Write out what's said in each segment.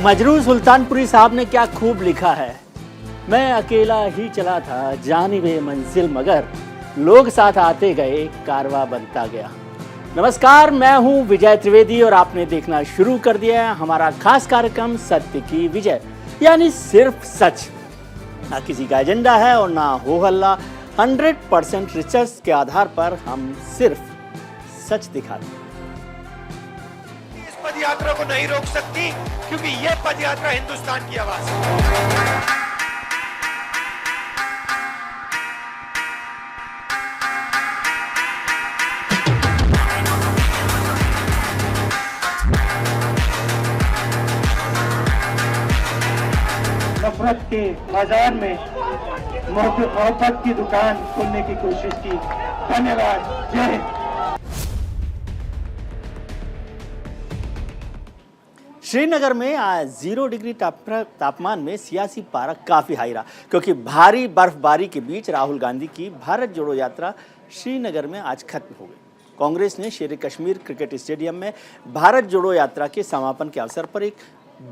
मजरू सुल्तानपुरी साहब ने क्या खूब लिखा है। मैं अकेला ही चला था जानिबे मंजिल, मगर लोग साथ आते गए, कारवां बनता गया। नमस्कार, मैं हूं विजय त्रिवेदी और आपने देखना शुरू कर दिया है हमारा खास कार्यक्रम सत्य की विजय, यानी सिर्फ सच। ना किसी का एजेंडा है और ना हो हल्ला। 100% रिसर्च के आधार पर हम सिर्फ सच दिखाते हैं। इस पदयात्रा को नहीं रोक सकती क्योंकि ये पदयात्रा हिंदुस्तान की आवाज है। नफरत के बाजार में मोहब्बत की दुकान खोलने की कोशिश की। धन्यवाद। जय हिंद। श्रीनगर में आज 0 डिग्री तापमान में सियासी पारा काफी हाई रहा, क्योंकि भारी बर्फबारी के बीच राहुल गांधी की भारत जोड़ो यात्रा श्रीनगर में आज खत्म हो गई। कांग्रेस ने शेर कश्मीर क्रिकेट स्टेडियम में भारत जोड़ो यात्रा के समापन के अवसर पर एक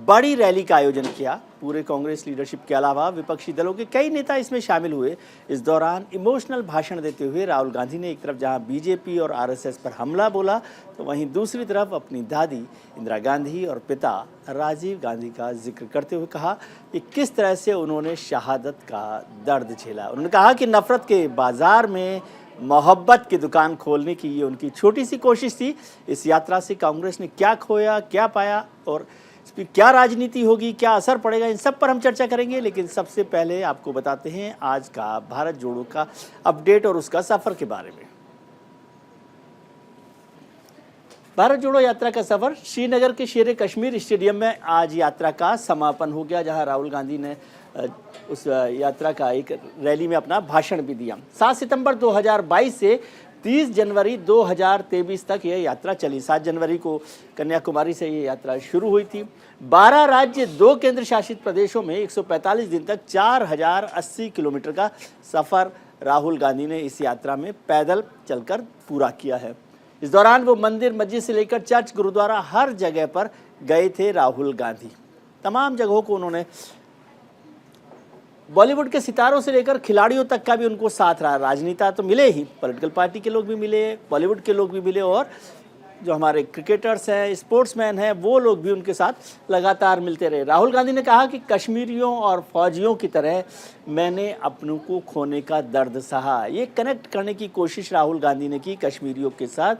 बड़ी रैली का आयोजन किया। पूरे कांग्रेस लीडरशिप के अलावा विपक्षी दलों के कई नेता इसमें शामिल हुए। इस दौरान इमोशनल भाषण देते हुए राहुल गांधी ने एक तरफ जहां बीजेपी और आरएसएस पर हमला बोला, तो वहीं दूसरी तरफ अपनी दादी इंदिरा गांधी और पिता राजीव गांधी का जिक्र करते हुए कहा कि किस तरह से उन्होंने शहादत का दर्द झेला। उन्होंने कहा कि नफरत के बाजार में मोहब्बत की दुकान खोलने की ये उनकी छोटी सी कोशिश थी। इस यात्रा से कांग्रेस ने क्या खोया, क्या पाया और इस पर क्या राजनीति होगी, क्या असर पड़ेगा, इन सब पर हम चर्चा करेंगे। लेकिन सबसे पहले आपको बताते हैं आज का भारत जोड़ो का अपडेट और उसका सफर के बारे में। भारत जोड़ो यात्रा का सफर श्रीनगर के शेर कश्मीर स्टेडियम में आज यात्रा का समापन हो गया, जहां राहुल गांधी ने उस यात्रा का एक रैली में अपना भाषण भी दिया। 7 सितंबर 2022 से 30 जनवरी 2023 तक यह यात्रा चली। 7 जनवरी को कन्याकुमारी से ये यात्रा शुरू हुई थी। 12 राज्य, 2 केंद्र शासित प्रदेशों में 145 दिन तक 4080 किलोमीटर का सफ़र राहुल गांधी ने इस यात्रा में पैदल चलकर पूरा किया है। इस दौरान वो मंदिर, मस्जिद से लेकर चर्च, गुरुद्वारा, हर जगह पर गए थे राहुल गांधी। तमाम जगहों को उन्होंने, बॉलीवुड के सितारों से लेकर खिलाड़ियों तक का भी उनको साथ रहा। राजनेता तो मिले ही, पॉलिटिकल पार्टी के लोग भी मिले, बॉलीवुड के लोग भी मिले और जो हमारे क्रिकेटर्स हैं, स्पोर्ट्समैन हैं, वो लोग भी उनके साथ लगातार मिलते रहे। राहुल गांधी ने कहा कि कश्मीरियों और फौजियों की तरह मैंने अपनों को खोने का दर्द सहा। ये कनेक्ट करने की कोशिश राहुल गांधी ने की कश्मीरियों के साथ।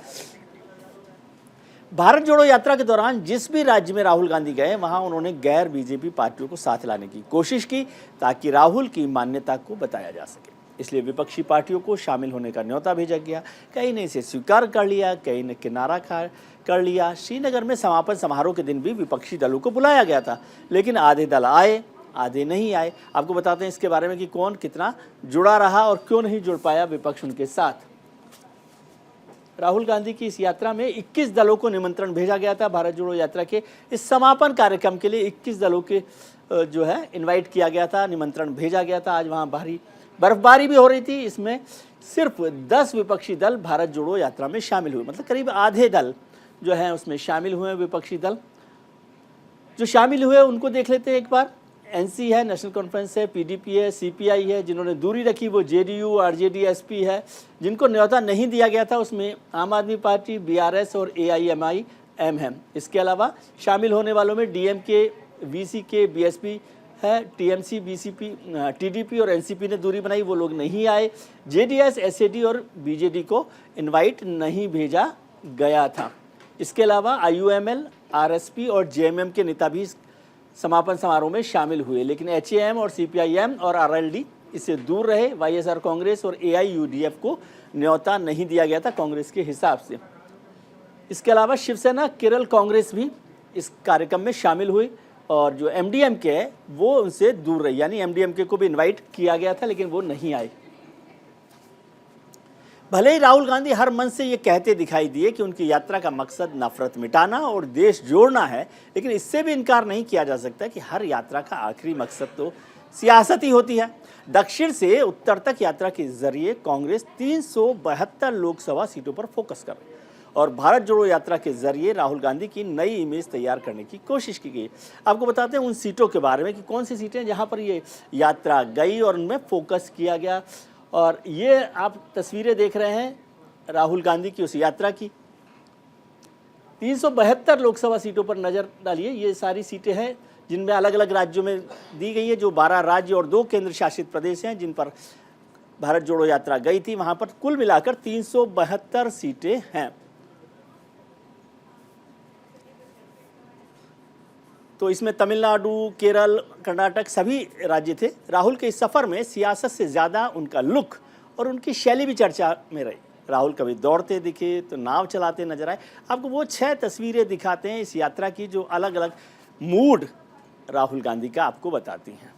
भारत जोड़ो यात्रा के दौरान जिस भी राज्य में राहुल गांधी गए, वहां उन्होंने गैर बीजेपी पार्टियों को साथ लाने की कोशिश की, ताकि राहुल की मान्यता को बताया जा सके। इसलिए विपक्षी पार्टियों को शामिल होने का न्योता भेजा गया। कई ने इसे स्वीकार कर लिया, कई ने किनारा कर लिया। श्रीनगर में समापन समारोह के दिन भी विपक्षी दलों को बुलाया गया था, लेकिन आधे दल आए, आधे नहीं आए। आपको बताते हैं इसके बारे में कि कौन कितना जुड़ा रहा और क्यों नहीं जुड़ पाया विपक्ष उनके साथ। राहुल गांधी की इस यात्रा में 21 दलों को निमंत्रण भेजा गया था। भारत जोड़ो यात्रा के इस समापन कार्यक्रम के लिए 21 दलों के जो है इनवाइट किया गया था, निमंत्रण भेजा गया था। आज वहाँ भारी बर्फबारी भी हो रही थी। इसमें सिर्फ 10 विपक्षी दल भारत जोड़ो यात्रा में शामिल हुए, मतलब करीब आधे दल जो हैं उसमें शामिल हुए। विपक्षी दल जो शामिल हुए उनको देख लेते हैं एक बार। एनसी है, नेशनल कॉन्फ्रेंस है, पीडीपी है, सीपीआई है। जिन्होंने दूरी रखी वो जेडीयू, आरजेडी, एसपी है। जिनको न्योता नहीं दिया गया था उसमें आम आदमी पार्टी, बीआरएस और एआईएमआईएम है। इसके अलावा शामिल होने वालों में डीएमके, वीसीके, बीएसपी है, टीएमसी, बीसीपी, टीडीपी और एनसीपी ने दूरी बनाई, वो लोग नहीं आए। जेडीएस, एसएडी और बीजेडी को इनवाइट नहीं भेजा गया था। इसके अलावा आईयूएमएल, आरएसपी और जेएमएम के नेता भी समापन समारोह में शामिल हुए, लेकिन एचएएम और सीपीआईएम और आरएलडी इससे दूर रहे। वाईएसआर कांग्रेस और एआईयूडीएफ को न्योता नहीं दिया गया था कांग्रेस के हिसाब से। इसके अलावा शिवसेना, केरल कांग्रेस भी इस कार्यक्रम में शामिल हुई और जो एमडीएमके है वो उनसे दूर रही, यानी एमडीएमके को भी इन्वाइट किया गया था लेकिन वो नहीं आए। भले ही राहुल गांधी हर मन से ये कहते दिखाई दिए कि उनकी यात्रा का मकसद नफरत मिटाना और देश जोड़ना है, लेकिन इससे भी इनकार नहीं किया जा सकता कि हर यात्रा का आखिरी मकसद तो सियासत ही होती है। दक्षिण से उत्तर तक यात्रा के जरिए कांग्रेस 372 लोकसभा सीटों पर फोकस कर रही है और भारत जोड़ो यात्रा के जरिए राहुल गांधी की नई इमेज तैयार करने की कोशिश की गई। आपको बताते हैं उन सीटों के बारे में कि कौन सी सीटें जहां पर ये यात्रा गई और उनमें फोकस किया गया। और ये आप तस्वीरें देख रहे हैं राहुल गांधी की उस यात्रा की। 372 लोकसभा सीटों पर नज़र डालिए। ये सारी सीटें हैं जिनमें अलग अलग राज्यों में दी गई है, जो 12 राज्य और 2 केंद्र शासित प्रदेश हैं जिन पर भारत जोड़ो यात्रा गई थी। वहां पर कुल मिलाकर 372 सीटें हैं। तो इसमें तमिलनाडु, केरल, कर्नाटक सभी राज्य थे। राहुल के इस सफर में सियासत से ज़्यादा उनका लुक और उनकी शैली भी चर्चा में रही। राहुल कभी दौड़ते दिखे तो नाव चलाते नजर आए। आपको वो 6 तस्वीरें दिखाते हैं इस यात्रा की, जो अलग अलग मूड राहुल गांधी का आपको बताती हैं।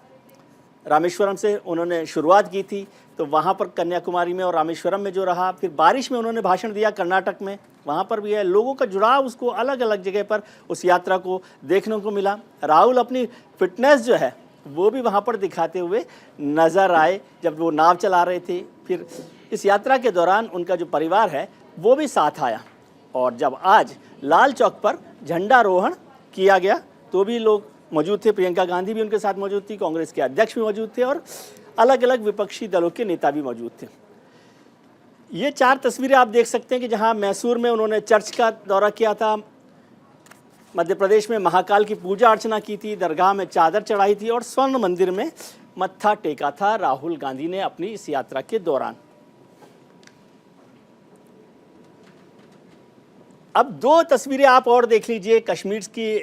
रामेश्वरम से उन्होंने शुरुआत की थी, तो वहाँ पर कन्याकुमारी में और रामेश्वरम में जो रहा, फिर बारिश में उन्होंने भाषण दिया कर्नाटक में, वहाँ पर भी है। लोगों का जुड़ाव उसको अलग अलग जगह पर उस यात्रा को देखने को मिला। राहुल अपनी फिटनेस जो है वो भी वहाँ पर दिखाते हुए नज़र आए जब वो नाव चला रहे थे। फिर इस यात्रा के दौरान उनका जो परिवार है वो भी साथ आया, और जब आज लाल चौक पर झंडारोहण किया गया तो भी लोग मौजूद थे। प्रियंका गांधी भी उनके साथ मौजूद थी, कांग्रेस के अध्यक्ष भी मौजूद थे और अलग अलग विपक्षी दलों के नेता भी मौजूद थे। ये 4 तस्वीरें आप देख सकते हैं कि जहां मैसूर में उन्होंने चर्च का दौरा किया था, मध्य प्रदेश में महाकाल की पूजा अर्चना की थी, दरगाह में चादर चढ़ाई थी और स्वर्ण मंदिर में मत्था टेका था राहुल गांधी ने अपनी इस यात्रा के दौरान। अब 2 तस्वीरें आप और देख लीजिए कश्मीर की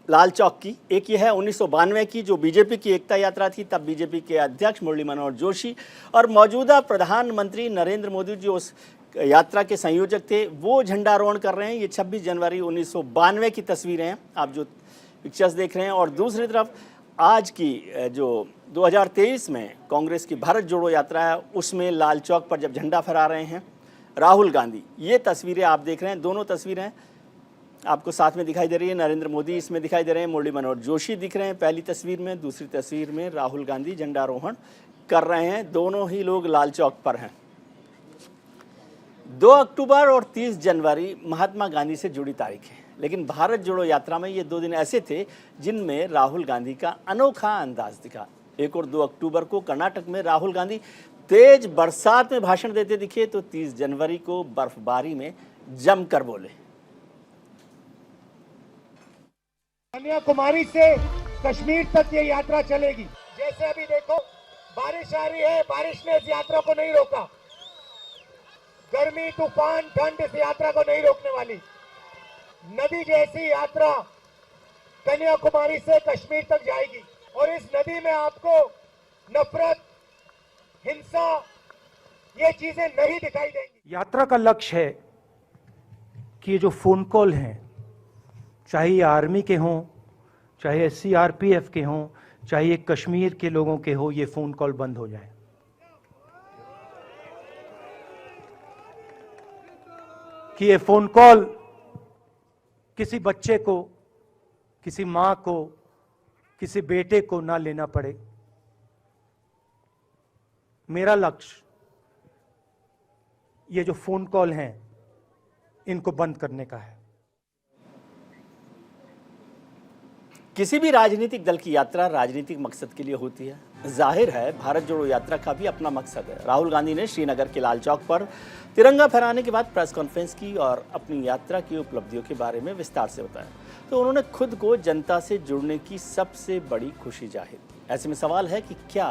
लाल चौक की। एक ये है 1992 की, जो बीजेपी की एकता यात्रा थी। तब बीजेपी के अध्यक्ष मुरली मनोहर जोशी और मौजूदा प्रधानमंत्री नरेंद्र मोदी जो उस यात्रा के संयोजक थे, वो झंडारोहण कर रहे हैं। ये 26 जनवरी 1992 की तस्वीरें हैं, आप जो पिक्चर्स देख रहे हैं। और दूसरी तरफ आज की जो 2023 में कांग्रेस की भारत जोड़ो यात्रा है, उसमें लाल चौक पर जब झंडा फहरा रहे हैं राहुल गांधी, ये तस्वीरें आप देख रहे हैं। दोनों तस्वीरें आपको साथ में दिखाई दे रही है। नरेंद्र मोदी इसमें दिखाई दे रहे हैं, मुरली मनोहर जोशी दिख रहे हैं पहली तस्वीर में। दूसरी तस्वीर में राहुल गांधी झंडारोहण कर रहे हैं। दोनों ही लोग लाल चौक पर हैं। 2 अक्टूबर और 30 जनवरी महात्मा गांधी से जुड़ी तारीख है, लेकिन भारत जोड़ो यात्रा में ये 2 दिन ऐसे थे जिनमें राहुल गांधी का अनोखा अंदाज दिखा। 1 और 2 अक्टूबर को कर्नाटक में राहुल गांधी तेज बरसात में भाषण देते दिखे, तो 30 जनवरी को बर्फबारी में जमकर बोले। कन्याकुमारी से कश्मीर तक ये यात्रा चलेगी। जैसे अभी देखो बारिश आ रही है, बारिश ने इस यात्रा को नहीं रोका। गर्मी, तूफान, ठंड इस यात्रा को नहीं रोकने वाली। नदी जैसी यात्रा कन्याकुमारी से कश्मीर तक जाएगी और इस नदी में आपको नफरत, हिंसा, ये चीजें नहीं दिखाई देंगी। यात्रा का लक्ष्य है कि ये जो फोन कॉल हैं, चाहे ये आर्मी के हों, चाहे सीआरपीएफ के हों, चाहे ये कश्मीर के लोगों के हो, ये फोन कॉल बंद हो जाए। कि ये फोन कॉल किसी बच्चे को, किसी मां को, किसी बेटे को ना लेना पड़े। मेरा लक्ष्य ये जो फोन कॉल हैं इनको बंद करने का है। किसी भी राजनीतिक दल की यात्रा राजनीतिक मकसद के लिए होती है। जाहिर है भारत जोड़ो यात्रा का भी अपना मकसद है। राहुल गांधी ने श्रीनगर के लाल चौक पर तिरंगा फहराने के बाद प्रेस कॉन्फ्रेंस की और अपनी यात्रा की उपलब्धियों के बारे में विस्तार से बताया। तो उन्होंने खुद को जनता से जुड़ने की सबसे बड़ी खुशी जाहिर की। ऐसे में सवाल है कि क्या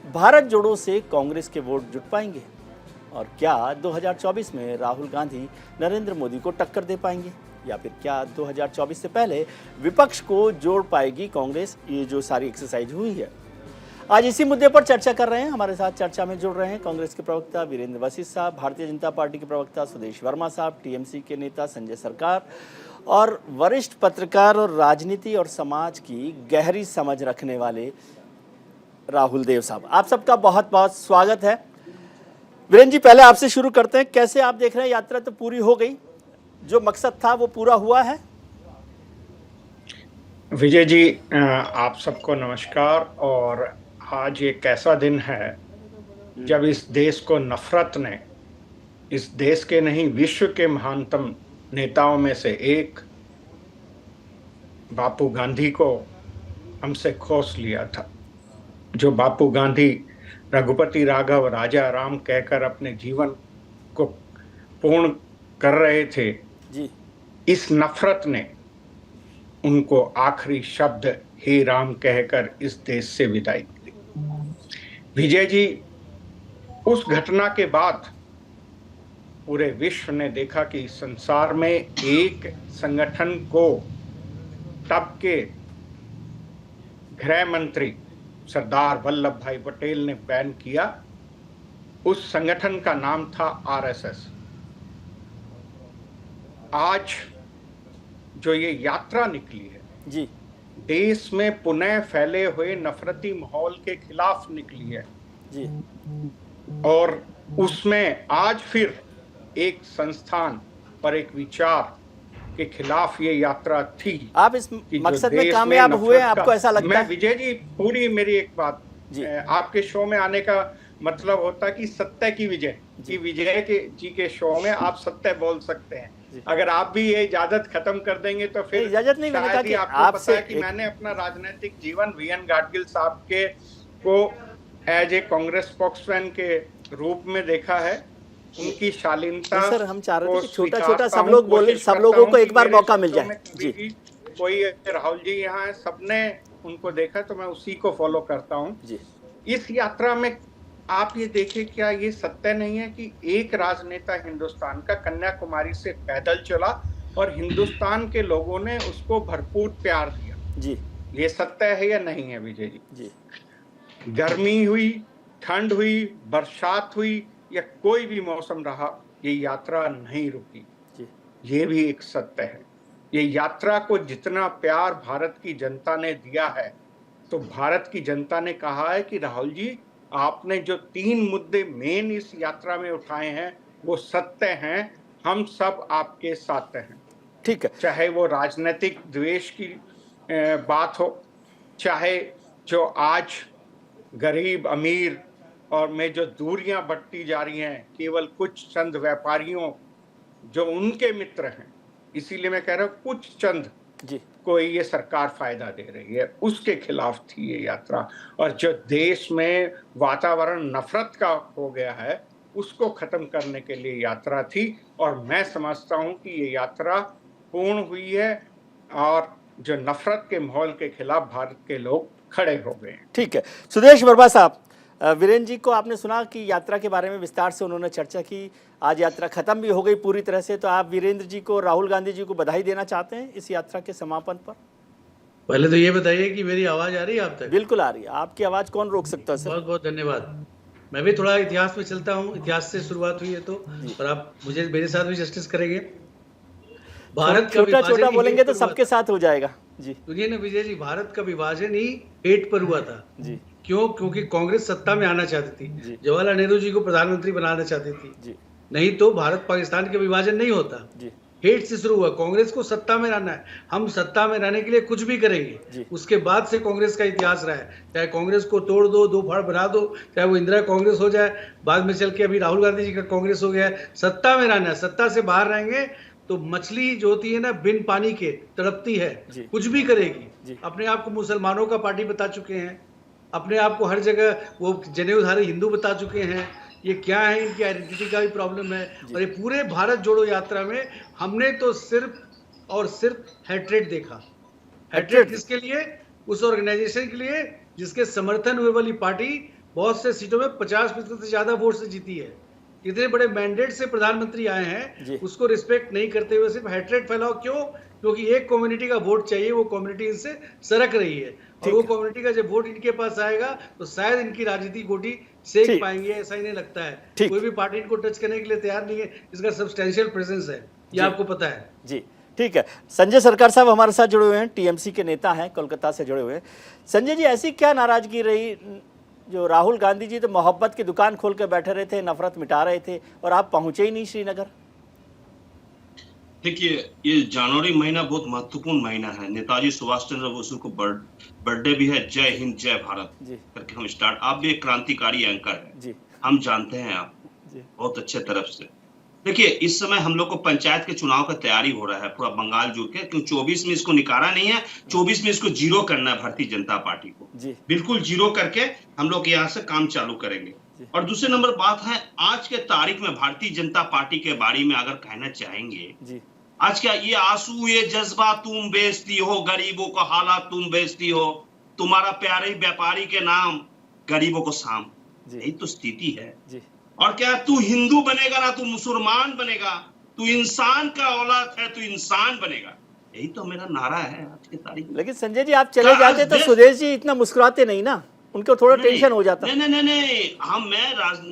भारत जोड़ो से कांग्रेस के वोट जुट पाएंगे और क्या 2024 में राहुल गांधी नरेंद्र मोदी को टक्कर दे पाएंगे, या फिर क्या 2024 से पहले विपक्ष को जोड़ पाएगी कांग्रेस। ये जो सारी एक्सरसाइज हुई है, आज इसी मुद्दे पर चर्चा कर रहे हैं। हमारे साथ चर्चा में जुड़ रहे हैं कांग्रेस के प्रवक्ता वीरेंद्र वशिष्ठ साहब, भारतीय जनता पार्टी के प्रवक्ता सुदेश वर्मा साहब, टीएमसी के नेता संजय सरकार और वरिष्ठ पत्रकार और राजनीति और समाज की गहरी समझ रखने वाले राहुल देव साहब। आप सबका बहुत बहुत स्वागत है। वीरेंद्र जी, पहले आपसे शुरू करते हैं। कैसे आप देख रहे हैं, यात्रा तो पूरी हो गई, जो मकसद था वो पूरा हुआ है? विजय जी, आप सबको नमस्कार। और आज एक ऐसा दिन है जब इस देश को नफरत ने इस देश के नहीं विश्व के महानतम नेताओं में से एक बापू गांधी को हमसे खोस लिया था। जो बापू गांधी रघुपति राघव राजा राम कहकर अपने जीवन को पूर्ण कर रहे थे, जी इस नफरत ने उनको आखिरी शब्द हे राम कहकर इस देश से विदाई दी। विजय जी, उस घटना के बाद पूरे विश्व ने देखा कि संसार में एक संगठन को तब के गृह मंत्री सरदार वल्लभ भाई पटेल ने बैन किया। उस संगठन का नाम था आरएसएस। आज जो ये यात्रा निकली है, जी देश में पुनः फैले हुए नफरती माहौल के खिलाफ निकली है, जी और उसमें आज फिर एक संस्थान और एक विचार के खिलाफ ये यात्रा थी। आप इस कि जो मकसद में देश कामयाब हुए, नफरत आपको का- ऐसा लगता मैं है? विजय जी, पूरी मेरी एक बात, जी। आपके शो में आने का मतलब होता है कि सत्य की विजय, कि विजय के जी के शो में आप सत्य बोल सकते हैं। अगर आप भी ये इजाजत खत्म कर देंगे तो फिर इजाजत नहीं, मैंने कहा शायद ही कि आपको आपसे पता है कि मैंने अपना राजनीतिक जीवन वीएन गाडगिल साहब के को एज ए कांग्रेस स्पोक्समैन के रूप में देखा है। उनकी शालीनता नहीं सर, हम चाह रहे थे को कि छोटा स्वीकारता छोटा सब हूं, लोग बोले, कोशिश सब करता लोगों हूं को एक कि बार मेरे मौका मिल शब्दों जाए। में कभी भी कोई राहुल जी यहाँ है, सबने उनको देखा तो मैं उसी को फॉलो करता हूँ। जी इस यात्रा में आप ये देखिए, क्या ये सत्य नहीं है कि एक राजनेता हिंदुस्तान का कन्याकुमारी से पैदल चला और हिंदुस्तान के लोगों ने उसको भरपूर प्यार दिया? जी ये सत्य है या नहीं है विजय जी? जी गर्मी हुई, ठंड हुई, बरसात हुई या कोई भी मौसम रहा, ये यात्रा नहीं रुकी। जी ये भी एक सत्य है। ये यात्रा को जितना प्यार भारत की जनता ने दिया है, तो भारत की जनता ने कहा है कि राहुल जी, आपने जो 3 मुद्दे मेन इस यात्रा में उठाए हैं वो सत्य हैं, हम सब आपके साथ हैं। ठीक है। चाहे वो राजनीतिक द्वेष की बात हो, चाहे जो आज गरीब अमीर और में जो दूरियां बढ़ती जा रही हैं केवल कुछ चंद व्यापारियों जो उनके मित्र हैं, इसीलिए मैं कह रहा हूँ कुछ चंद जी को ये सरकार फायदा दे रही है, उसके खिलाफ थी ये यात्रा। और जो देश में वातावरण नफरत का हो गया है, उसको खत्म करने के लिए यात्रा थी। और मैं समझता हूं कि ये यात्रा पूर्ण हुई है और जो नफरत के माहौल के खिलाफ भारत के लोग खड़े हो गए हैं। ठीक है। सुदेश वर्मा साहब, वीरेंद्र जी को आपने सुना कि यात्रा के बारे में विस्तार से उन्होंने चर्चा की। आज यात्रा खत्म भी हो गई पूरी तरह से, तो आप वीरेंद्र जी को, राहुल गांधी जी को बधाई देना चाहते हैं इस यात्रा के समापन पर? पहले तो ये बताइए कि मेरी आवाज आ रही है आप तक? बिल्कुल आ रही है। आपकी आवाज कौन रोक सकता है सर? बहुत बहुत धन्यवाद। मैं भी थोड़ा इतिहास में चलता हूँ, इतिहास से शुरुआत हुई है तो, और आप मुझे मेरे साथ भी जस्टिस करेंगे। भारत का छोटा छोटा विभाजन बोलेंगे तो सबके साथ हो जाएगा। जी सुनिए ना विजय जी, भारत का विभाजन ही पेट पर हुआ था। जी क्यों? क्योंकि कांग्रेस सत्ता में आना चाहती जी। थी, जवाहरलाल नेहरू जी को प्रधानमंत्री बनाना चाहती थी। जी नहीं तो भारत पाकिस्तान का विभाजन नहीं होता। जी हेट से शुरू हुआ, कांग्रेस को सत्ता में रहना है, हम सत्ता में रहने के लिए कुछ भी करेंगे। उसके बाद से कांग्रेस का इतिहास रहा है, चाहे कांग्रेस को तोड़ दो, 2 फाड़ बना दो, चाहे वो इंदिरा कांग्रेस हो जाए, बाद में चल के अभी राहुल गांधी जी का कांग्रेस हो गया है। सत्ता में रहना है, सत्ता से बाहर रहेंगे तो मछली जो होती है ना, बिन पानी के तड़पती है, कुछ भी करेगी। अपने आप को मुसलमानों का पार्टी बता चुके हैं, अपने आप को हर जगह वो जनेऊधारी हिंदू बता चुके हैं। ये क्या है, इनकी आइडेंटिटी का भी प्रॉब्लम है। और ये पूरे भारत जोड़ो यात्रा में हमने तो सिर्फ और सिर्फ हेट्रेड देखा। हेट्रेड किसके लिए? उस ऑर्गेनाइजेशन के लिए जिसके समर्थन हुए वाली पार्टी बहुत से सीटों में 50% से ज्यादा वोट से जीती है। इतने बड़े मैंडेट से प्रधानमंत्री आए हैं, उसको रिस्पेक्ट नहीं करते हुए सिर्फ हेट्रेड फैलाओ। क्यों? क्योंकि एक कम्युनिटी का वोट चाहिए, वो कम्युनिटी इनसे सरक रही है, और वो कम्युनिटी का जब वोट इनके पास आएगा तो शायद इनकी राजनीतिक गोटी सेक पाएंगे, ऐसा इन्हें लगता है। कोई भी पार्टी इनको टच करने के लिए तैयार नहीं है, इसका सब्सटेंशियल प्रेजेंस है, ये आपको पता है। जी ठीक है। संजय सरकार साहब हमारे साथ जुड़े हुए हैं, टीएमसी के नेता हैं, कोलकाता से जुड़े हुए हैं। संजय जी, ऐसी क्या नाराजगी रही जो राहुल गांधी जी तो मोहब्बत की दुकान खोल कर बैठे रहे थे, नफरत मिटा रहे थे, और आप पहुंचे ही नहीं श्रीनगर? देखिए, ये जनवरी महीना बहुत महत्वपूर्ण महीना है। नेताजी सुभाष चंद्र बोस को बर्थडे भी है। जय हिंद जय भारत करके हम स्टार्ट। आप भी एक क्रांतिकारी एंकर है, हम जानते हैं आपको बहुत अच्छे तरफ से। देखिए, इस समय हम लोग को पंचायत के चुनाव का तैयारी हो रहा है पूरा बंगाल जुड़ के, क्यों 24 में इसको निकाला नहीं है, 24 में इसको जीरो करना है भारतीय जनता पार्टी को, बिल्कुल जीरो करके हम लोग यहाँ से काम चालू करेंगे। और दूसरे नंबर बात है, आज के तारीख में भारतीय जनता पार्टी के बारे में अगर कहना चाहेंगे, आज क्या ये आंसू ये जज्बा तुम बेचती हो, गरीबों का हालात तुम बेचती हो, तुम्हारा प्यारे व्यापारी के नाम गरीबों को साम, यही तो स्थिति है। और क्या तू हिंदू बनेगा ना तू मुसलमान बनेगा, तू इंसान का औलाद है, तू इंसान बनेगा, यही तो मेरा नारा है आज की तारीख में। लेकिन संजय जी आप चले जाते तो सुदेश जी इतना मुस्कुराते नहीं ना, उनको थोड़ा टेंशन हो जाता। नहीं,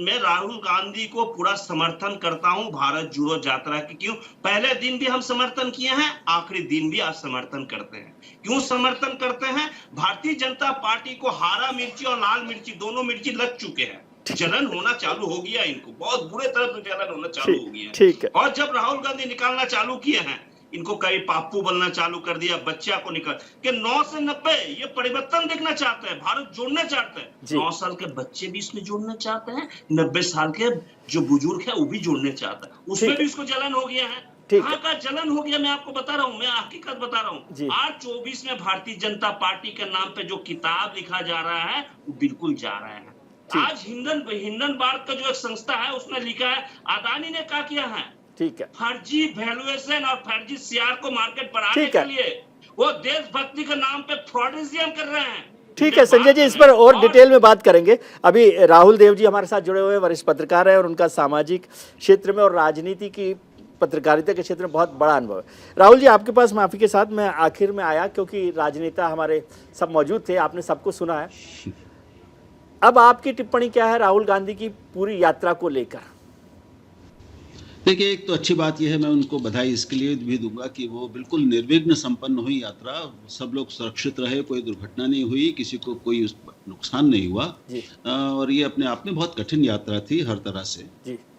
मैं राहुल गांधी को पूरा समर्थन करता हूं भारत जोड़ो यात्रा की। क्यों? पहले दिन भी हम समर्थन किए हैं, आखिरी दिन भी आज समर्थन करते हैं। क्यों समर्थन करते हैं? भारतीय जनता पार्टी को हरा मिर्ची और लाल मिर्ची दोनों मिर्ची लग चुके हैं, जलन होना चालू हो गया, इनको बहुत बुरे तरह से जलन होना चालू हो गया है। ठीक है। और जब राहुल गांधी निकालना चालू किए हैं, इनको कभी पाप्पू बोलना चालू कर दिया, बच्चा को निकल के 9 से 90 ये परिवर्तन देखना चाहते हैं, भारत जोड़ना चाहते हैं। 9 साल के बच्चे भी इसमें जोड़ना चाहते हैं, 90 साल के जो बुजुर्ग है वो भी जोड़ने चाहते हैं, उसमें भी इसको जलन हो गया है। कहाँ का जलन हो गया मैं आपको बता रहा हूँ, मैं हकीकत बता रहा हूँ। आज 24 में भारतीय जनता पार्टी के नाम पे जो किताब लिखा जा रहा है वो बिल्कुल जा रहा है। आज हिंडनबर्ग का जो एक संस्था है उसने लिखा है, अदानी ने क्या किया है, ठीक है, फर्जी वैल्यूएशन और फर्जी शेयर को मार्केट पर आने के लिए वो देशभक्ति के नाम पे फ्रॉडिज्म कर रहे हैं। ठीक है संजय जी, इस पर और डिटेल में बात करेंगे। अभी राहुल देव जी हमारे साथ जुड़े हुए वरिष्ठ पत्रकार है और उनका सामाजिक क्षेत्र में और राजनीति की पत्रकारिता के क्षेत्र में बहुत बड़ा अनुभव है। राहुल जी आपके पास माफी के साथ मैं आखिर में आया क्योंकि राजनेता हमारे सब मौजूद थे, आपने सबको सुना है। अब आपकी टिप्पणी क्या है राहुल गांधी की पूरी यात्रा को लेकर? देखिए, एक तो अच्छी बात यह है, मैं उनको बधाई इसके लिए भी दूंगा कि वो बिल्कुल निर्विघ्न संपन्न हुई यात्रा, सब लोग सुरक्षित रहे, कोई दुर्घटना नहीं हुई, किसी को कोई नुकसान नहीं हुआ। और ये अपने आप में बहुत कठिन यात्रा थी हर तरह से,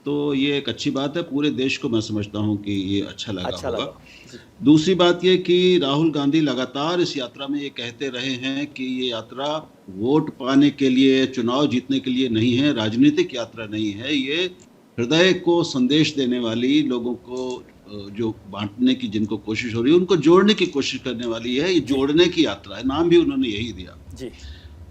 तो ये एक अच्छी बात है। पूरे देश को मैं समझता हूँ कि ये अच्छा लगा होगा। दूसरी बात ये कि राहुल गांधी लगातार इस यात्रा में ये कहते रहे हैं कि ये यात्रा वोट पाने के लिए, चुनाव जीतने के लिए नहीं है, राजनीतिक यात्रा नहीं है, ये हृदय को संदेश देने वाली, लोगों को जो बांटने की जिनको कोशिश हो रही है उनको जोड़ने की कोशिश करने वाली है, ये जोड़ने की यात्रा है, नाम भी उन्होंने यही दिया।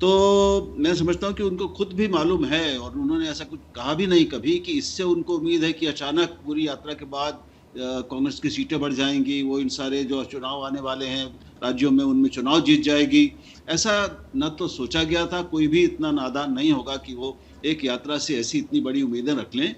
तो मैं समझता हूँ कि उनको खुद भी मालूम है और उन्होंने ऐसा कुछ कहा भी नहीं कभी कि इससे उनको उम्मीद है कि अचानक पूरी यात्रा के बाद कांग्रेस की सीटें बढ़ जाएंगी, वो इन सारे जो चुनाव आने वाले हैं राज्यों में उनमें चुनाव जीत जाएगी। ऐसा न तो सोचा गया था, कोई भी इतना नादान नहीं होगा कि वो एक यात्रा से ऐसी इतनी बड़ी उम्मीदें रख लें।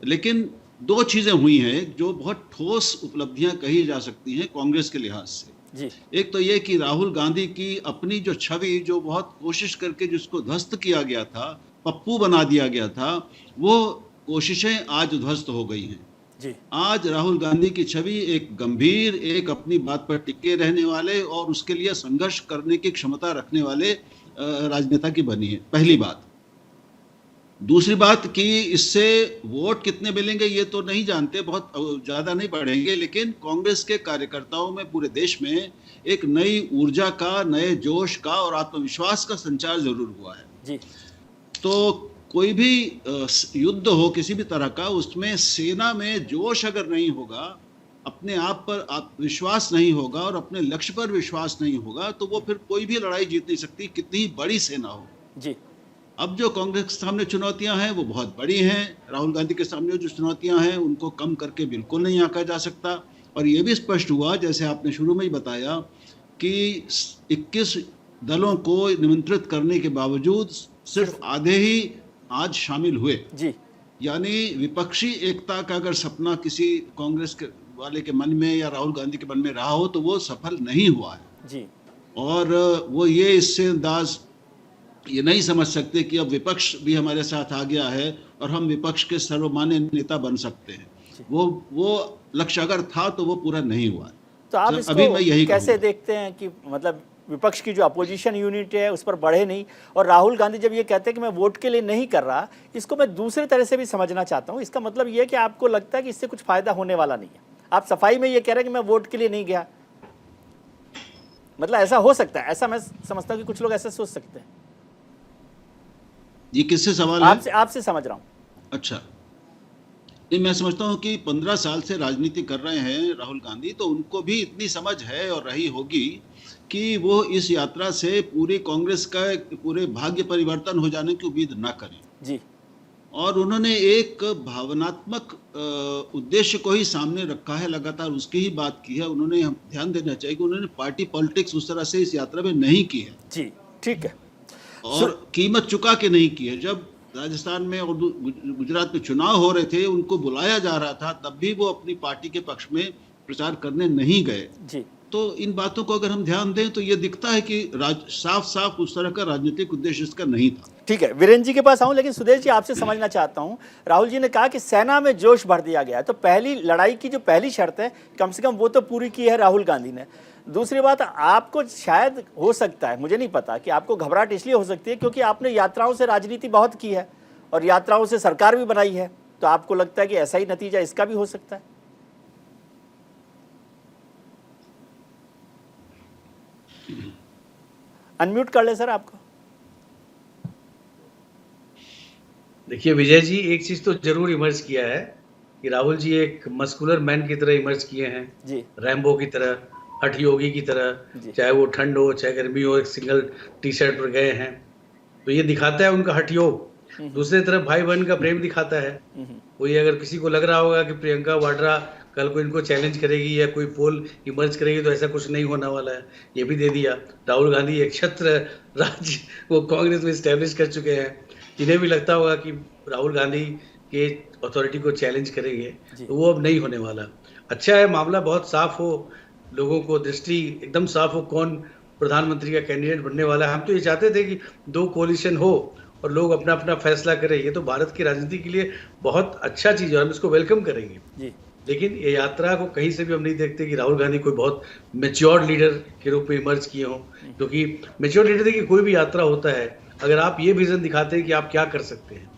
लेकिन दो चीज़ें हुई हैं जो बहुत ठोस उपलब्धियां कही जा सकती हैं कांग्रेस के लिहाज से। एक तो ये कि राहुल गांधी की अपनी जो छवि, जो बहुत कोशिश करके जिसको ध्वस्त किया गया था, पप्पू बना दिया गया था, वो कोशिशें आज ध्वस्त हो गई हैं। आज राहुल गांधी की छवि एक गंभीर, एक अपनी बात पर टिके रहने वाले और उसके लिए संघर्ष करने की क्षमता रखने वाले राजनेता की बनी है, पहली बात। दूसरी बात कि इससे वोट कितने मिलेंगे ये तो नहीं जानते, बहुत ज़्यादा नहीं बढ़ेंगे, लेकिन कांग्रेस के कार्यकर्ताओं में पूरे देश में एक नई ऊर्जा का, नए जोश का और आत्मविश्वास का संचार जरूर हुआ है। तो कोई भी युद्ध हो किसी भी तरह का, उसमें सेना में जोश अगर नहीं होगा, अपने आप पर विश्वास नहीं होगा और अपने लक्ष्य पर विश्वास नहीं होगा, तो वो फिर कोई भी लड़ाई जीत नहीं सकती, कितनी बड़ी सेना हो। अब जो कांग्रेस के सामने चुनौतियां हैं वो बहुत बड़ी हैं। राहुल गांधी के सामने जो चुनौतियां हैं उनको कम करके बिल्कुल नहीं आंका जा सकता। और ये भी स्पष्ट हुआ, जैसे आपने शुरू में ही बताया, कि 21 दलों को निमंत्रित करने के बावजूद सिर्फ आधे ही आज शामिल हुए। यानी विपक्षी एकता का अगर सपना किसी कांग्रेस के वाले के मन में या राहुल गांधी के मन में रहा हो तो वो सफल नहीं हुआ है। और वो ये इससे अंदाज ये नहीं समझ सकते कि अब विपक्ष भी हमारे साथ आ गया है और हम विपक्ष के सर्वमान्य नेता बन सकते हैं। वो लक्ष्य अगर था तो वो पूरा नहीं हुआ। तो आप इसको अभी मैं यही कैसे देखते हैं कि मतलब विपक्ष की जो अपोजिशन यूनिट है उस पर बढ़े नहीं, और राहुल गांधी जब ये कहते हैं कि मैं वोट के लिए नहीं कर रहा, इसको मैं दूसरे तरह से भी समझना चाहता हूँ। इसका मतलब ये है कि आपको लगता है कि इससे कुछ फायदा होने वाला नहीं है। आप सफाई में ये कह रहे हैं कि मैं वोट के लिए नहीं गया, मतलब ऐसा हो सकता है, ऐसा मैं समझता हूँ कि कुछ लोग ऐसा सोच सकते हैं। ये किससे सवाल है? आपसे समझ रहा हूँ। अच्छा, नहीं, मैं समझता हूँ कि 15 साल से राजनीति कर रहे हैं राहुल गांधी, तो उनको भी इतनी समझ है और रही होगी कि वो इस यात्रा से पूरी कांग्रेस का पूरे भाग्य परिवर्तन हो जाने की उम्मीद ना करें जी। और उन्होंने एक भावनात्मक उद्देश्य को ही सामने रखा है, लगातार उसकी ही बात की है। उन्होंने, हम ध्यान देना चाहिए कि उन्होंने पार्टी पॉलिटिक्स उस तरह से इस यात्रा में नहीं की है जी, ठीक है, और कीमत चुका के नहीं की है। जब राजस्थान में और गुजरात में चुनाव हो रहे थे, उनको बुलाया जा रहा था, तब भी वो अपनी पार्टी के पक्ष में प्रचार करने नहीं गए जी। तो इन बातों को अगर हम ध्यान दें तो ये दिखता है कि साफ साफ उस तरह का राजनीतिक उद्देश्य इसका नहीं था। ठीक है, वीरेंद्र जी के पास आऊं, लेकिन सुदेश जी आपसे समझना चाहता हूं, राहुल जी ने कहा कि सेना में जोश भर दिया गया, तो पहली लड़ाई की जो पहली शर्त है कम से कम वो तो पूरी की है राहुल गांधी ने। दूसरी बात, आपको शायद हो सकता है, मुझे नहीं पता, कि आपको घबराहट इसलिए हो सकती है क्योंकि आपने यात्राओं से राजनीति बहुत की है और यात्राओं से सरकार भी बनाई है, तो आपको लगता है कि ऐसा ही नतीजा इसका भी हो सकता है? अनम्यूट कर ले सर आपको। देखिए विजय जी, एक चीज तो जरूर इमर्ज किया है कि राहुल जी एक मस्कुलर मैन की तरह इमर्ज किए हैं जी, रैम्बो की तरह, हठ योगी की तरह, चाहे वो ठंड हो चाहे गर्मी हो, एक सिंगल टी शर्ट पर गए हैं, तो ये दिखाता है उनका हठ योग। दूसरी तरफ भाई बहन का प्रेम दिखाता है। कोई अगर किसी को लग रहा होगा कि प्रियंका वाड्रा कल को इनको चैलेंज करेगी या कोई पोल इमर्ज करेगी, तो ऐसा कुछ नहीं होने वाला है, ये भी दे दिया। राहुल गांधी एक क्षत्र राज्य वो कांग्रेस में स्टैब्लिश कर चुके हैं, जिन्हें भी लगता होगा कि राहुल गांधी के अथॉरिटी को चैलेंज करेंगे, तो वो अब नहीं होने वाला। अच्छा है, मामला बहुत साफ हो, लोगों को दृष्टि एकदम साफ हो कौन प्रधानमंत्री का कैंडिडेट बनने वाला है। हम तो ये चाहते थे कि 2 कोलिशन हो और लोग अपना अपना फैसला करें। ये तो भारत की राजनीति के लिए बहुत अच्छा चीज़ है, हम इसको वेलकम करेंगे जी। लेकिन ये यात्रा को कहीं से भी हम नहीं देखते कि राहुल गांधी कोई बहुत मेच्योर्ड लीडर के रूप में इमर्ज किए हों, क्योंकि मेच्योर्ड लीडर की कोई भी यात्रा होता है, अगर आप ये विजन दिखाते हैं कि आप क्या कर सकते हैं,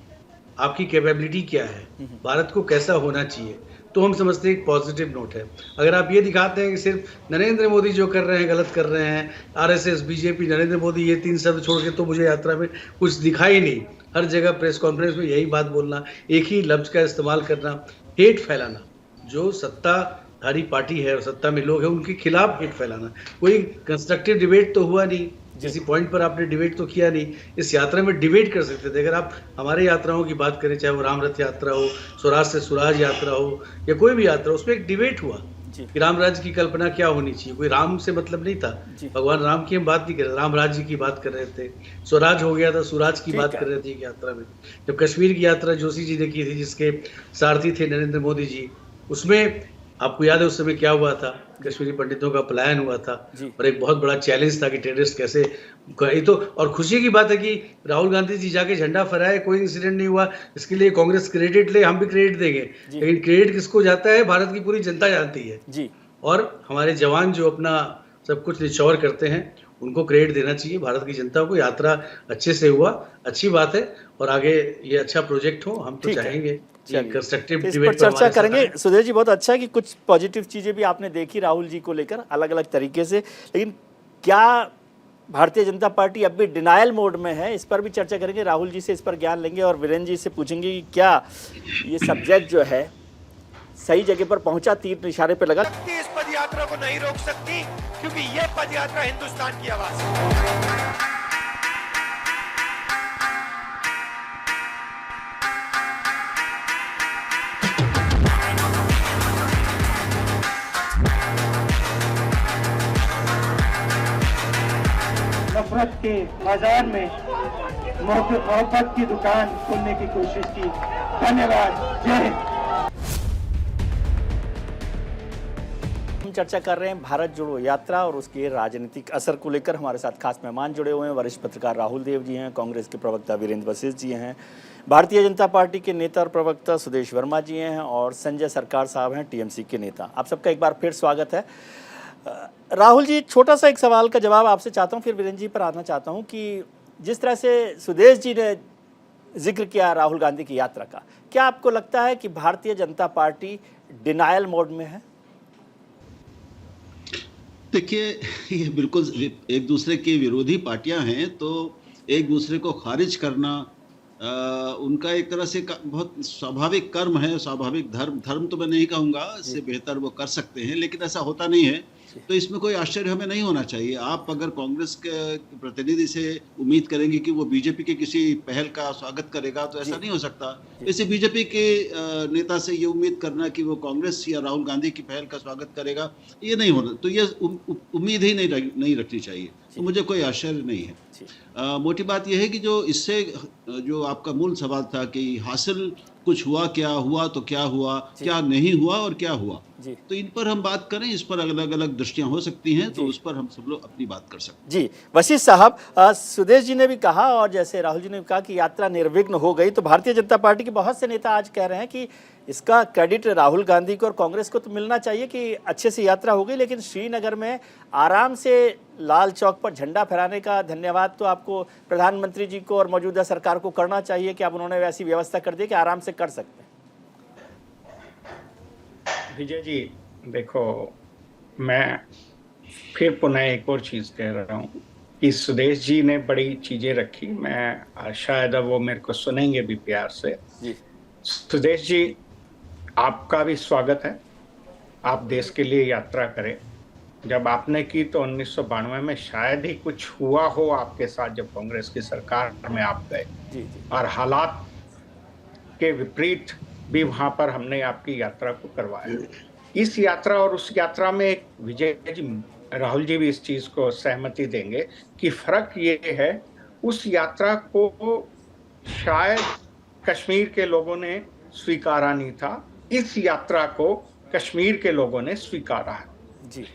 आपकी कैपेबिलिटी क्या है, भारत को कैसा होना चाहिए, तो हम समझते हैं एक पॉजिटिव नोट है। अगर आप ये दिखाते हैं कि सिर्फ नरेंद्र मोदी जो कर रहे हैं गलत कर रहे हैं, आरएसएस, बीजेपी, नरेंद्र मोदी, ये 3 शब्द छोड़ के तो मुझे यात्रा में कुछ दिखाई नहीं। हर जगह प्रेस कॉन्फ्रेंस में यही बात बोलना, एक ही लफ्ज का इस्तेमाल करना, हेट फैलाना, जो सत्ताधारी पार्टी है और सत्ता में लोग हैं उनके खिलाफ हेट फैलाना। कोई कंस्ट्रक्टिव डिबेट तो हुआ नहीं, किसी पॉइंट पर आपने डिबेट तो किया नहीं। इस यात्रा में डिबेट कर सकते थे। अगर आप हमारे यात्राओं की बात करें, चाहे वो राम रथ यात्रा हो, स्वराज से सुराज यात्रा हो, या कोई भी यात्रा, उसमें एक डिबेट हुआ कि राम राज्य की कल्पना क्या होनी चाहिए। कोई राम से मतलब नहीं था, भगवान राम की हम बात नहीं कर रहे, राम राज्य की बात कर रहे थे। स्वराज हो गया था, सुराज की बात कर रहे थे यात्रा में। जब कश्मीर की यात्रा जोशी जी ने की थी, जिसके सारथी थे नरेंद्र मोदी जी, उसमें आपको याद है उस समय क्या हुआ था, कश्मीरी पंडितों का पलायन हुआ था और एक बहुत बड़ा चैलेंज था कि टेररिस्ट कैसे। ये तो और खुशी की बात है कि राहुल गांधी जी जाके झंडा फहराए, कोई इंसिडेंट नहीं हुआ, इसके लिए कांग्रेस क्रेडिट ले, हम भी क्रेडिट देंगे, लेकिन क्रेडिट किसको जाता है, भारत की पूरी जनता जानती है जी। और हमारे जवान जो अपना सब कुछ निचौर करते हैं, उनको क्रेडिट देना चाहिए भारत की जनता को। यात्रा अच्छे से हुआ, अच्छी बात है, और आगे ये अच्छा प्रोजेक्ट हो, हम तो चाहेंगे। इस पर चर्चा करेंगे। सुधीर जी, बहुत अच्छा है कि कुछ पॉजिटिव चीजें भी आपने देखी राहुल जी को लेकर अलग अलग तरीके से, लेकिन क्या भारतीय जनता पार्टी अब भी डिनायल मोड में है, इस पर भी चर्चा करेंगे। राहुल जी से इस पर ज्ञान लेंगे और वीरेंद्र जी से पूछेंगे कि क्या ये सब्जेक्ट जो है सही जगह पर पहुंचा, तीर निशाने पर लगा। इस पद यात्रा को नहीं रोक सकती, क्योंकि ये पद यात्रा हिंदुस्तान की आवाज है। नफरत के बाजार में मोहब्बत की दुकान खोलने की कोशिश की। धन्यवाद, जय हिंद। हम चर्चा कर रहे हैं भारत जोड़ो यात्रा और उसके राजनीतिक असर को लेकर। हमारे साथ खास मेहमान जुड़े हुए हैं, वरिष्ठ पत्रकार राहुल देव जी हैं, कांग्रेस के प्रवक्ता वीरेंद्र वशिष्ठ जी हैं, भारतीय जनता पार्टी के नेता और प्रवक्ता सुदेश वर्मा जी हैं, और संजय सरकार साहब हैं, टीएमसी के नेता। आप सबका एक बार फिर स्वागत है। राहुल जी, छोटा सा एक सवाल का जवाब आपसे चाहता हूं, फिर वीरेंद्र जी पर आना चाहता हूं कि जिस तरह से सुदेश जी ने जिक्र किया राहुल गांधी की यात्रा का, क्या आपको लगता है कि Bharatiya Janata party denial mode में है? देखिए, ये बिल्कुल एक दूसरे की विरोधी पार्टियां हैं, तो एक दूसरे को खारिज करना उनका एक तरह से बहुत स्वाभाविक कर्म है, स्वाभाविक धर्म तो मैं नहीं कहूँगा, इससे बेहतर वो कर सकते हैं, लेकिन ऐसा होता नहीं है। तो इसमें कोई आश्चर्य हमें नहीं होना चाहिए। आप अगर कांग्रेस के प्रतिनिधि से उम्मीद करेंगे कि वो बीजेपी के किसी पहल का स्वागत करेगा, तो ऐसा नहीं हो सकता। इसे बीजेपी के नेता से ये उम्मीद करना कि वो कांग्रेस या राहुल गांधी की पहल का स्वागत करेगा, ये नहीं होना। तो ये उम्मीद ही नहीं रखनी चाहिए। तो मुझे कोई आश्चर्य नहीं है। मोटी बात यह है कि जो इससे जो आपका मूल सवाल था कि हासिल कुछ हुआ, क्या हुआ, तो क्या हुआ, क्या नहीं हुआ और क्या हुआ, तो इन पर हम बात करें। इस पर अलग अलग दृष्टियां हो सकती हैं, तो उस पर हम सब लोग अपनी बात कर सकते हैं। जी वशिष्ठ साहब, सुदेश जी ने भी कहा और जैसे राहुल जी ने भी कहा कि यात्रा निर्विघ्न हो गई, तो भारतीय जनता पार्टी के बहुत से नेता आज कह रहे हैं कि इसका क्रेडिट राहुल गांधी को और कांग्रेस को तो मिलना चाहिए कि अच्छे से यात्रा हो गई, लेकिन श्रीनगर में आराम से लाल चौक पर झंडा फहराने का धन्यवाद तो आपको प्रधानमंत्री जी को और मौजूदा सरकार को करना चाहिए कि अब उन्होंने वैसी व्यवस्था कर दी कि आराम से कर सकते हैं। विजय जी देखो, मैं फिर पुनः एक और चीज कह रहा हूँ कि सुदेश जी ने बड़ी चीजें रखी, मैं शायद अब वो मेरे को सुनेंगे भी प्यार से। सुदेश जी, आपका भी स्वागत है। आप देश के लिए यात्रा करें। जब आपने की तो 1992 में शायद ही कुछ हुआ हो आपके साथ, जब कांग्रेस की सरकार में आप गए, और हालात के विपरीत भी वहां पर हमने आपकी यात्रा को करवाया। इस यात्रा और उस यात्रा में एक विजय जी, राहुल जी भी इस चीज को सहमति देंगे कि फर्क ये है, उस यात्रा को शायद कश्मीर के लोगों ने स्वीकारा नहीं था, इस यात्रा को कश्मीर के लोगों ने स्वीकारा है। जी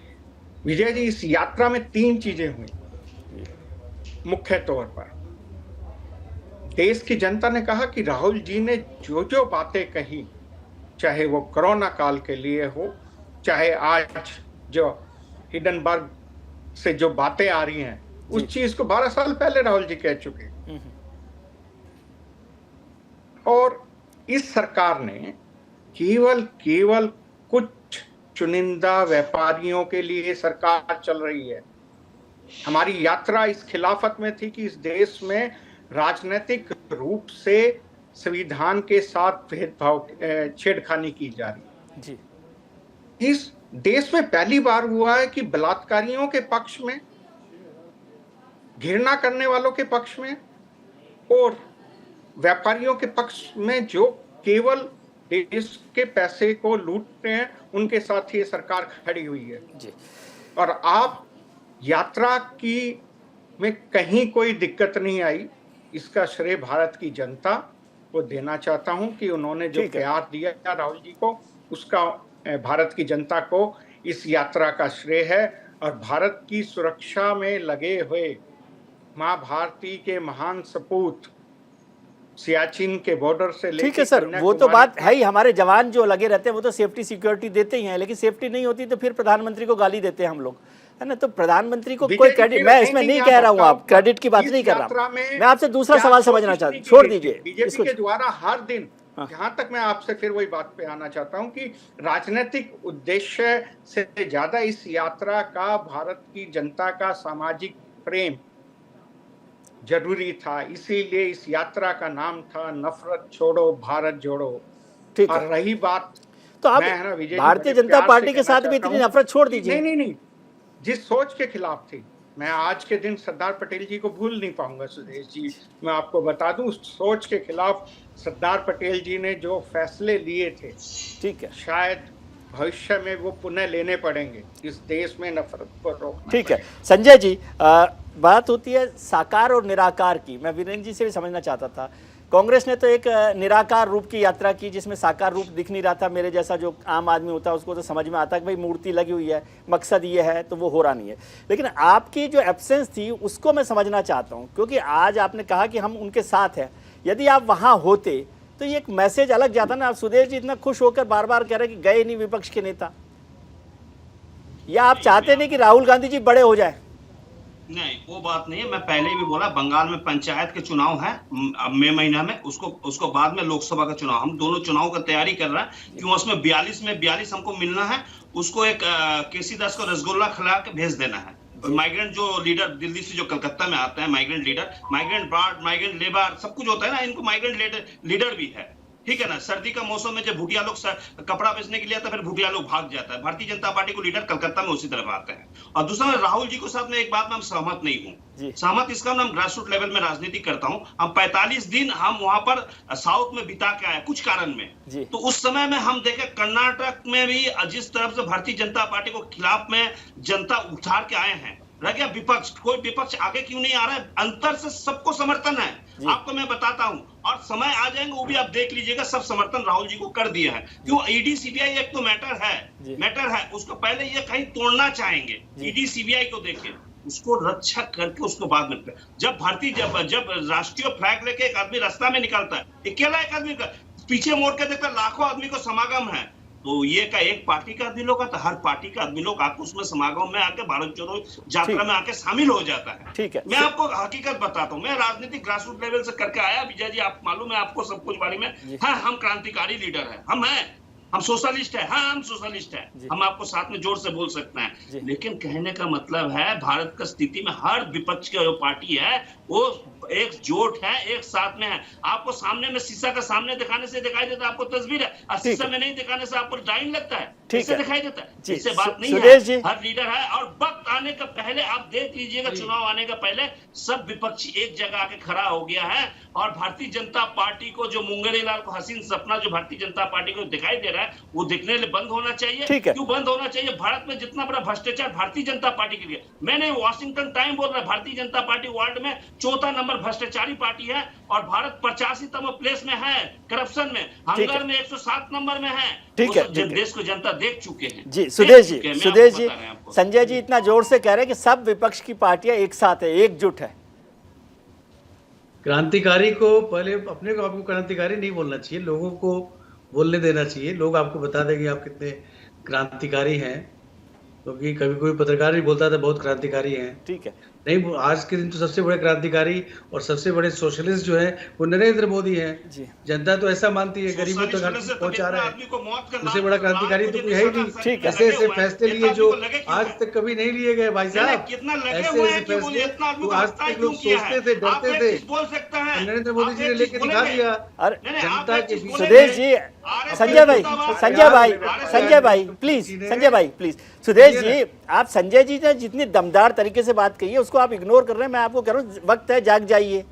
विजय जी, इस यात्रा में 3 चीजें हुई मुख्य तौर पर। देश की जनता ने कहा कि राहुल जी ने जो जो बातें कही, चाहे वो कोरोना काल के लिए हो, चाहे आज जो हिडनबर्ग से जो बातें आ रही हैं, उस चीज को 12 साल पहले राहुल जी कह चुके। और इस सरकार ने केवल कुछ चुनिंदा व्यापारियों के लिए सरकार चल रही है। हमारी यात्रा इस खिलाफत में थी कि इस देश में राजनीतिक रूप से संविधान के साथ भेदभाव, छेड़खानी की जा रही है। इस देश में पहली बार हुआ है कि बलात्कारियों के पक्ष में, घृणा करने वालों के पक्ष में और व्यापारियों के पक्ष में जो केवल देश के पैसे को लूटते हैं, उनके साथ ही सरकार खड़ी हुई है। जी। और आप यात्रा की में कहीं कोई दिक्कत नहीं आई, इसका श्रेय भारत की जनता को देना चाहता हूं कि उन्होंने जो प्यार दिया राहुल जी को, उसका भारत की जनता को इस यात्रा का श्रेय है। और भारत की सुरक्षा में लगे हुए माँ भारती के महान सपूत सियाचिन के बॉर्डर से लेकर, ठीक है सर, वो तो बात है ही, हमारे जवान जो लगे रहते हैं वो तो सेफ्टी सिक्योरिटी देते ही हैं, लेकिन सेफ्टी नहीं होती तो फिर प्रधानमंत्री को गाली देते हैं हम लोग, है ना। तो प्रधानमंत्री को कोई क्रेडिट, मैं इसमें नहीं कह रहा हूँ, आप क्रेडिट की बात नहीं कर रहा, मैं आपसे दूसरा सवाल समझना चाहता हूँ, छोड़ दीजिए। बीजेपी के द्वारा हर दिन, जहां तक मैं आपसे फिर वही बात पे आना चाहता हूं कि राजनीतिक उद्देश्य से ज्यादा इस यात्रा का भारत की जनता का सामाजिक प्रेम जरूरी था। इसीलिए इस यात्रा का नाम था नफरत छोड़ो भारत जोड़ो। ठीक और रही बात, तो आप भारतीय जनता पार्टी के साथ भी इतनी नफरत छोड़ दीजिए। नहीं, जिस सोच के खिलाफ थी, मैं आज के दिन सरदार पटेल जी को भूल नहीं पाऊंगा। सुदेश जी, मैं आपको बता दूं, उस सोच के खिलाफ सरदार पटेल जी ने जो फैसले लिए थे, ठीक है, शायद भविष्य में वो पुनः लेने पड़ेंगे इस देश में नफरत को रोकना। ठीक है संजय जी, बात होती है साकार और निराकार की। मैं वीरेंद्र जी से भी समझना चाहता था, कांग्रेस ने तो एक निराकार रूप की यात्रा की जिसमें साकार रूप दिख नहीं रहा था। मेरे जैसा जो आम आदमी होता है उसको तो समझ में आता है कि भाई मूर्ति लगी हुई है, मकसद ये है, तो वो हो रहा नहीं है। लेकिन आपकी जो एब्सेंस थी उसको मैं समझना चाहता हूँ, क्योंकि आज आपने कहा कि हम उनके साथ हैं। यदि आप वहाँ होते तो ये एक मैसेज अलग जाता ना। आप सुदेश जी इतना खुश होकर बार बार कह रहे कि गए नहीं विपक्ष के नेता, या आप चाहते नहीं कि राहुल गांधी जी बड़े हो जाए? नहीं, वो बात नहीं है। मैं पहले भी बोला, बंगाल में पंचायत के चुनाव है मई महीना में, उसको बाद में लोकसभा का चुनाव। हम दोनों चुनाव का तैयारी कर रहे हैं, क्यों उसमें 42 में 42 हमको मिलना है। उसको एक केसी दास को रसगुल्ला खिला के भेज देना है, माइग्रेंट जो लीडर दिल्ली से जो कलकत्ता में आते हैं, migrant leader, migrant bard, migrant labour, सब कुछ होता है ना, इनको माइग्रेंट लीडर भी है, ठीक है ना। सर्दी का मौसम में जब भूटिया लोग कपड़ा बेचने के लिए आता है, फिर भूटिया लोग भाग जाता है। भारतीय जनता पार्टी को लीडर कलकत्ता में उसी तरफ आते हैं। और दूसरा, राहुल जी के साथ में एक बात में हम सहमत नहीं हूँ। सहमत इसका हम ग्रासरूट लेवल में राजनीति करता हूँ। हम 45 दिन हम वहां पर साउथ में बिता के आए कुछ कारण में, तो उस समय में हम देखे कर्नाटक में भी जिस तरफ से भारतीय जनता पार्टी को खिलाफ में जनता उठार के आए हैं, रह गया विपक्ष, कोई विपक्ष आगे क्यों नहीं आ रहा है? अंतर से सबको समर्थन है, आपको मैं बताता हूं, और समय आ जाएंगे वो भी आप देख लीजिएगा, सब समर्थन राहुल जी को कर दिया है। क्यों? ईडी सीबीआई एक तो मैटर है, उसको पहले ये कहीं तोड़ना चाहेंगे। ईडी सीबीआई को देखे, उसको रक्षा करके उसको बाद में, जब राष्ट्रीय फ्लैग लेके एक आदमी रास्ता में निकलता है, अकेला एक आदमी का पीछे मोड़ के देखता, लाखों आदमी को समागम है, तो ये का एक पार्टी का आदमी लोग तो हर पार्टी का आदमी लोग आके उसमें समागम में आके भारत जोड़ो यात्रा में आके शामिल हो जाता है। ठीक है, मैं आपको हकीकत बताता हूँ, मैं राजनीतिक ग्रासरूट लेवल से करके आया विजय जी, आप मालूम है आपको सब कुछ बारे में। हाँ, हम क्रांतिकारी लीडर है, हम सोशलिस्ट है, हाँ हम सोशलिस्ट है, हम आपको साथ में जोर से बोल सकते हैं, लेकिन कहने का मतलब है भारत का स्थिति में हर विपक्ष की जो पार्टी है वो एकजुट है, एक साथ में है। आपको सामने में शीशा का सामने दिखाने से दिखाई देता है आपको तस्वीर है, और शीशा में नहीं दिखाने से आपको डाइन लगता है, इससे दिखाई देता है। इससे बात नहीं है, हर लीडर है। और वक्त आने का पहले आप देख लीजिएगा, चुनाव आने का पहले सब विपक्षी एक जगह आके खड़ा हो गया है, और भारतीय जनता पार्टी को जो मुंगेरी लाल को हसीन सपना जो भारतीय जनता पार्टी को दिखाई दे रहा है, वो दिखने लिए बंद होना चाहिए। क्यों बंद होना चाहिए? भारत में जितना बड़ा भ्रष्टाचार भारतीय जनता पार्टी के लिए, मैंने वॉशिंगटन टाइम बोल रहा है, भारतीय जनता पार्टी वर्ल्ड में 4था नंबर भ्रष्टाचारी पार्टी है, और भारत 85तम प्लेस में है करप्शन में, हंगर में 107 नंबर में है। ठीक है, देश को जनता देख चुके हैं। जी सुदेश जी, संजय जी इतना जोर से कह रहे हैं कि सब विपक्ष की पार्टियां एक साथ है, एकजुट है। क्रांतिकारी को पहले अपने को आपको क्रांतिकारी नहीं बोलना चाहिए, लोगों को बोलने देना चाहिए, लोग आपको बता देंगे आप कितने क्रांतिकारी हैं, क्योंकि कभी कोई पत्रकार भी बोलता था बहुत क्रांतिकारी हैं। ठीक है, नहीं, आज के दिन तो सबसे बड़े क्रांतिकारी और सबसे बड़े सोशलिस्ट जो है वो नरेंद्र मोदी हैं। जनता तो ऐसा मानती है, गरीबों तक पहुंचा रहा है, उससे बड़ा क्रांतिकारी तो कोई है ही नहीं। ऐसे ऐसे फैसले लिए जो आज तक कभी नहीं लिए गए भाई साहब, ऐसे ऐसे फैसले तो आज तक लोग सोचते थे, डरते थे, नरेंद्र मोदी जी ने लेके दिखा दिया जनता के बीच। सुदेश जी, संजय भाई प्लीज, सुदेश जी, आप संजय जी ने जितनी दमदार तरीके से बात कही है उसको आप इग्नोर कर रहे हैं। मैं आपको कह रहा हूँ वक्त है, जाग जाइए।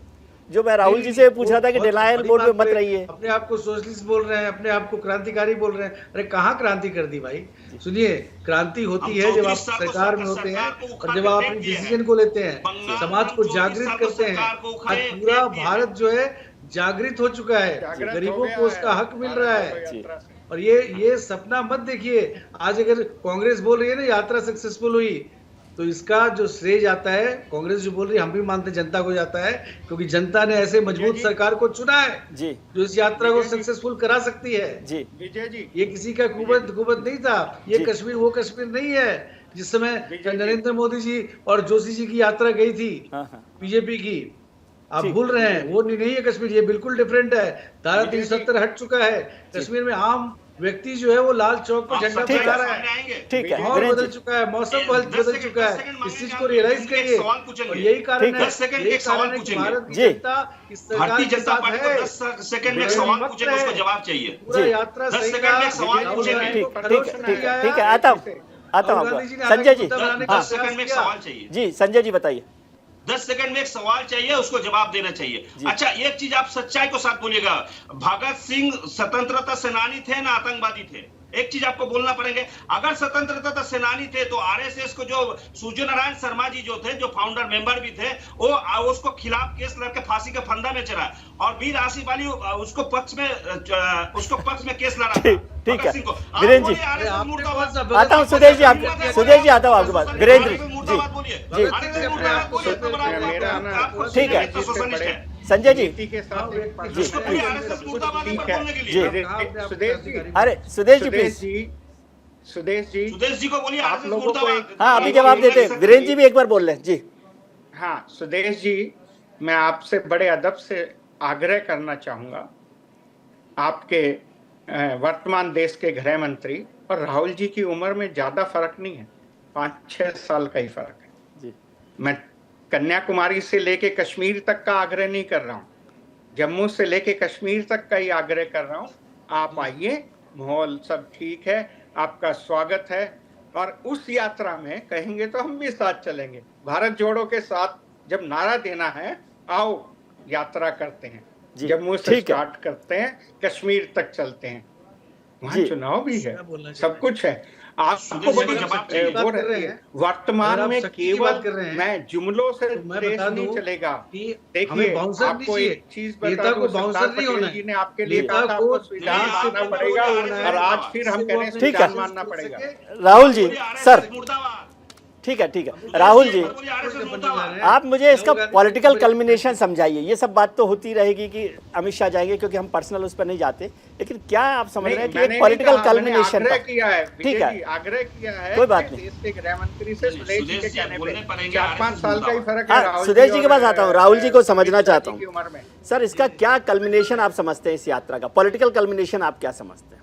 जो मैं राहुल जी से पूछ रहा था कि डिनायल मोड में मत रहिए। अपने आप को सोशलिस्ट बोल रहे हैं, अपने आप को क्रांतिकारी बोल रहे हैं। अरे कहाँ क्रांति कर दी भाई? सुनिए, क्रांति होती है जब आप सरकार में होते हैं और जब आप अपने डिसीजन को लेते हैं, समाज को जागृत करते हैं। आज पूरा भारत जो है जागृत हो चुका है, गरीबों को उसका हक मिल रहा है। और ये सपना मत देखिए। आज अगर कांग्रेस बोल रही है ना यात्रा सक्सेसफुल हुई, तो इसका जो श्रेय जाता है, कांग्रेस जो बोल रही है हम भी मानते जनता को जाता है, क्योंकि जनता ने ऐसे मजबूत सरकार को चुना है जी, जो इस यात्रा को सक्सेसफुल करा सकती है जी। विजय जी, ये किसी का कुबत नहीं था, ये कश्मीर वो कश्मीर नहीं है जिस समय नरेंद्र मोदी जी और जोशी जी की यात्रा गई थी बीजेपी की। आप भूल रहे हैं, वो नहीं है कश्मीर, ये बिल्कुल डिफरेंट है। धारा 370 हट चुका है। कश्मीर में आम व्यक्ति जो है वो लाल चौक पर झंडा फहरा रहा है। ठीक है, माहौल बदल चुका है, मौसम बदल चुका है। इस चीज को रियलाइज करिए, और यही कारण है कि भारत की जनता इस सरकार के साथ है। 10 सेकंड में सवाल पूछेंगे, उसको जवाब चाहिए। पूरा यात्रा सही है, ठीक है, आता हूँ संजय जी, 10 सेकंड में सवाल चाहिए जी। संजय जी बताइए। 10 सेकंड में एक सवाल चाहिए, उसको जवाब देना चाहिए। अच्छा, एक चीज आप सच्चाई को साथ बोलिएगा, भगत सिंह स्वतंत्रता सेनानी थे ना आतंकवादी थे? एक चीज आपको बोलना पड़ेंगे, अगर स्वतंत्रता सेनानी थे तो आरएसएस को जो सूर्य नारायण शर्मा जी जो थे, जो फाउंडर मेंबर भी थे, वो उसको खिलाफ केस लड़के फांसी के फंदा में चढ़ा, और वीर आसिफ अली उसको पक्ष में केस लड़ा। ठीक है वीरेंद्र जी, आता हूँ सुदेश जी, आता हूँ आपके पास। वीरेंद्र जी, ठीक है संजय जी, अरे सुदेश जी प्लीज, सुदेश जी को बोलिए आप लोगों को। हाँ, अभी जवाब देते हैं। वीरेंद्र जी भी एक बार बोल रहे हैं जी। हाँ सुदेश जी, मैं आपसे बड़े अदब से आग्रह करना चाहूंगा, आपके वर्तमान देश के गृह मंत्री और राहुल जी की उम्र में ज्यादा फर्क नहीं है, 5-6 साल का ही फर्क है जी। मैं कन्याकुमारी से लेके कश्मीर तक का आग्रह नहीं कर रहा हूँ, जम्मू से लेके कश्मीर तक का ही आग्रह कर रहा हूँ। आप आइए, माहौल सब ठीक है, आपका स्वागत है। और उस यात्रा में कहेंगे तो हम भी साथ चलेंगे। भारत जोड़ो के साथ जब नारा देना है, आओ यात्रा करते हैं, जम्मू से स्टार्ट करते हैं, कश्मीर तक चलते हैं, वहाँ चुनाव भी है, सब कुछ है। आपको वो रहती है वर्तमान में, केवल मैं जुमलों से देश नहीं चलेगा। देखिए आपको एक चीज बता दूं, सरदार पटेल जी ने आपके लिए कहा था आपको संविधान मानना पड़ेगा, और आज फिर हम कह रहे हैं संविधान मानना पड़ेगा। राहुल जी सर, ठीक है राहुल जी, आप मुझे इसका पॉलिटिकल कल्मिनेशन समझाइए। ये सब बात तो होती रहेगी कि अमित शाह जाएंगे, क्योंकि हम पर्सनल उस पर नहीं जाते, लेकिन क्या आप समझ रहे हैं कि एक पॉलिटिकल कल्मिनेशन किया है? ठीक है, आग्रह किया है, कोई बात नहीं। देश के गृह मंत्री से सुदेश जी के कहने पे 4-5 साल का ही फर्क है। सुदेश जी के पास आता हूँ, राहुल जी को समझना चाहता हूँ सर, इसका क्या कल्मिनेशन आप समझते हैं इस यात्रा का? पॉलिटिकल कल्मिनेशन आप क्या समझते हैं?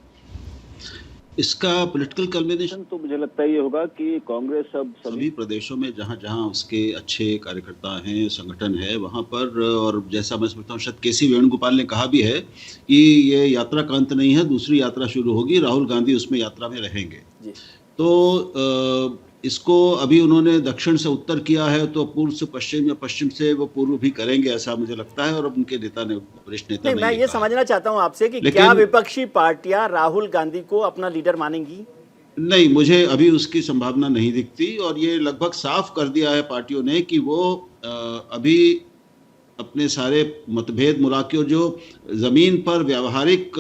इसका पॉलिटिकल कल्मिनेशन तो मुझे लगता है ये होगा कि कांग्रेस अब सभी प्रदेशों में जहां जहां उसके अच्छे कार्यकर्ता हैं, संगठन है, वहां पर, और जैसा मैं समझता हूँ शायद केसी वेणुगोपाल ने कहा भी है कि ये यात्रा का अंत नहीं है, दूसरी यात्रा शुरू होगी, राहुल गांधी उसमें यात्रा में रहेंगे। तो इसको अभी उन्होंने दक्षिण से उत्तर किया है, तो पूर्व से पश्चिम या पश्चिम से वो पूर्व भी करेंगे, ऐसा मुझे लगता है। और अब उनके नेता ने, वरिष्ठ नेता ने, मैं ये समझना चाहता हूं आपसे कि क्या विपक्षी पार्टियां राहुल गांधी को अपना लीडर मानेंगी? नहीं, मुझे अभी उसकी संभावना नहीं दिखती, और ये लगभग साफ कर दिया है पार्टियों ने कि वो अभी अपने सारे मतभेद मुराके, और जो जमीन पर व्यावहारिक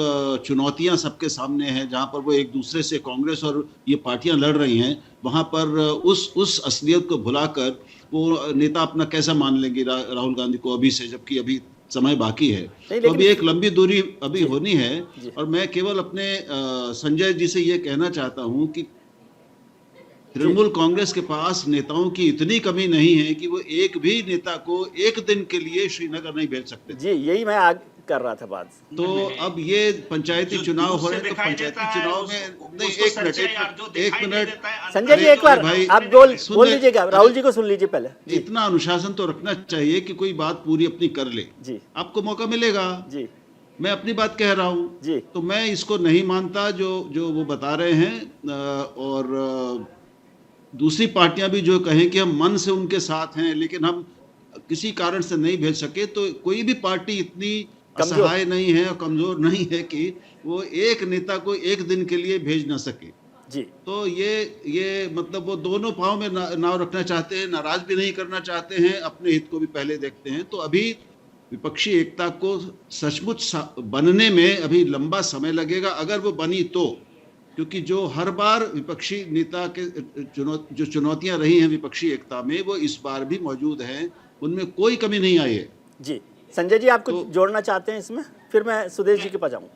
चुनौतियां सबके सामने हैं, जहां पर वो एक दूसरे से कांग्रेस और ये पार्टियां लड़ रही हैं, वहां पर उस असलियत को भुलाकर वो नेता अपना कैसा मान लेंगे राहुल गांधी को अभी से, जबकि अभी समय बाकी है। तो अभी एक लंबी दूरी अभी होनी है। और मैं केवल अपने संजय जी से ये कहना चाहता हूं कि तृणमूल कांग्रेस के पास नेताओं की इतनी कमी नहीं है कि वो एक भी नेता को एक दिन के लिए श्रीनगर नहीं भेज सकते। जी, यही मैं आगे कर रहा था बात। तो अब ये पंचायती चुनाव हो रहे हैं, तो पंचायती चुनाव में नहीं, एक मिनट संजय जी, एक बार आप बोल लीजिएगा, राहुल जी को सुन लीजिए पहले। इतना अनुशासन तो रखना चाहिए कि कोई बात पूरी अपनी कर ले। जी, आपको मौका मिलेगा। जी, मैं अपनी बात कह रहा हूँ जी, तो मैं इसको नहीं मानता जो वो बता रहे हैं। और दूसरी पार्टियां भी जो कहें कि हम मन से उनके साथ हैं लेकिन हम किसी कारण से नहीं भेज सके, तो कोई भी पार्टी इतनी असहाय नहीं है और कमजोर नहीं है कि वो एक नेता को एक दिन के लिए भेज ना सके। जी, तो ये मतलब वो दोनों पांव में नाव रखना चाहते हैं, नाराज भी नहीं करना चाहते हैं, अपने हित को भी पहले देखते हैं। तो अभी विपक्षी एकता को सचमुच बनने में अभी लंबा समय लगेगा, अगर वो बनी तो, क्योंकि जो हर बार विपक्षी नेता के जो चुनौतियां रही हैं विपक्षी एकता में, वो इस बार भी मौजूद हैं, उनमें कोई कमी नहीं आई है। जी, संजय जी आप कुछ जोड़ना चाहते हैं इसमें, फिर मैं सुदेश जी के पास जाऊँ।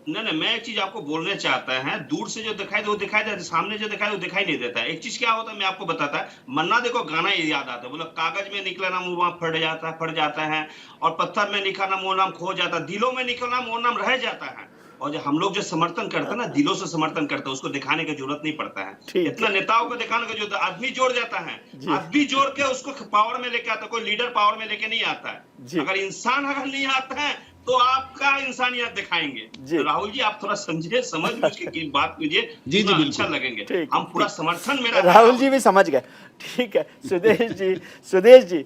नहीं, मैं एक चीज आपको बोलना चाहता है। दूर से जो दिखाई दे वो दिखाई देता है, सामने जो दिखाई दे वो दिखाई नहीं देता है। एक चीज क्या होता है मैं आपको बताता है, मन्ना देखो गाना याद आता है, बोला कागज में निकला नाम वहां फट जाता है, और पत्थर में लिखा नाम वो नाम खो जाता है, दिलों में निकला नाम वो नाम रह जाता है। और जो हम लोग जो समर्थन करते हैं ना, दिलों से समर्थन करते हैं, उसको दिखाने की जरूरत नहीं पड़ता है। इतना नेताओं को दिखाने की जरूरत, आदमी जोड़ जाता है, आदमी जोड़ के उसको पावर में लेके आता है। कोई लीडर पावर में लेके नहीं आता है। अगर इंसान अगर नहीं आता है तो आपका इंसानियत दिखाएंगे। तो राहुल जी आप थोड़ा समझिए, समझ की बात कीजिए, जी अच्छा लगेंगे। हम पूरा समर्थन मेरा। राहुल जी भी समझ गए, ठीक है। सुदेश जी,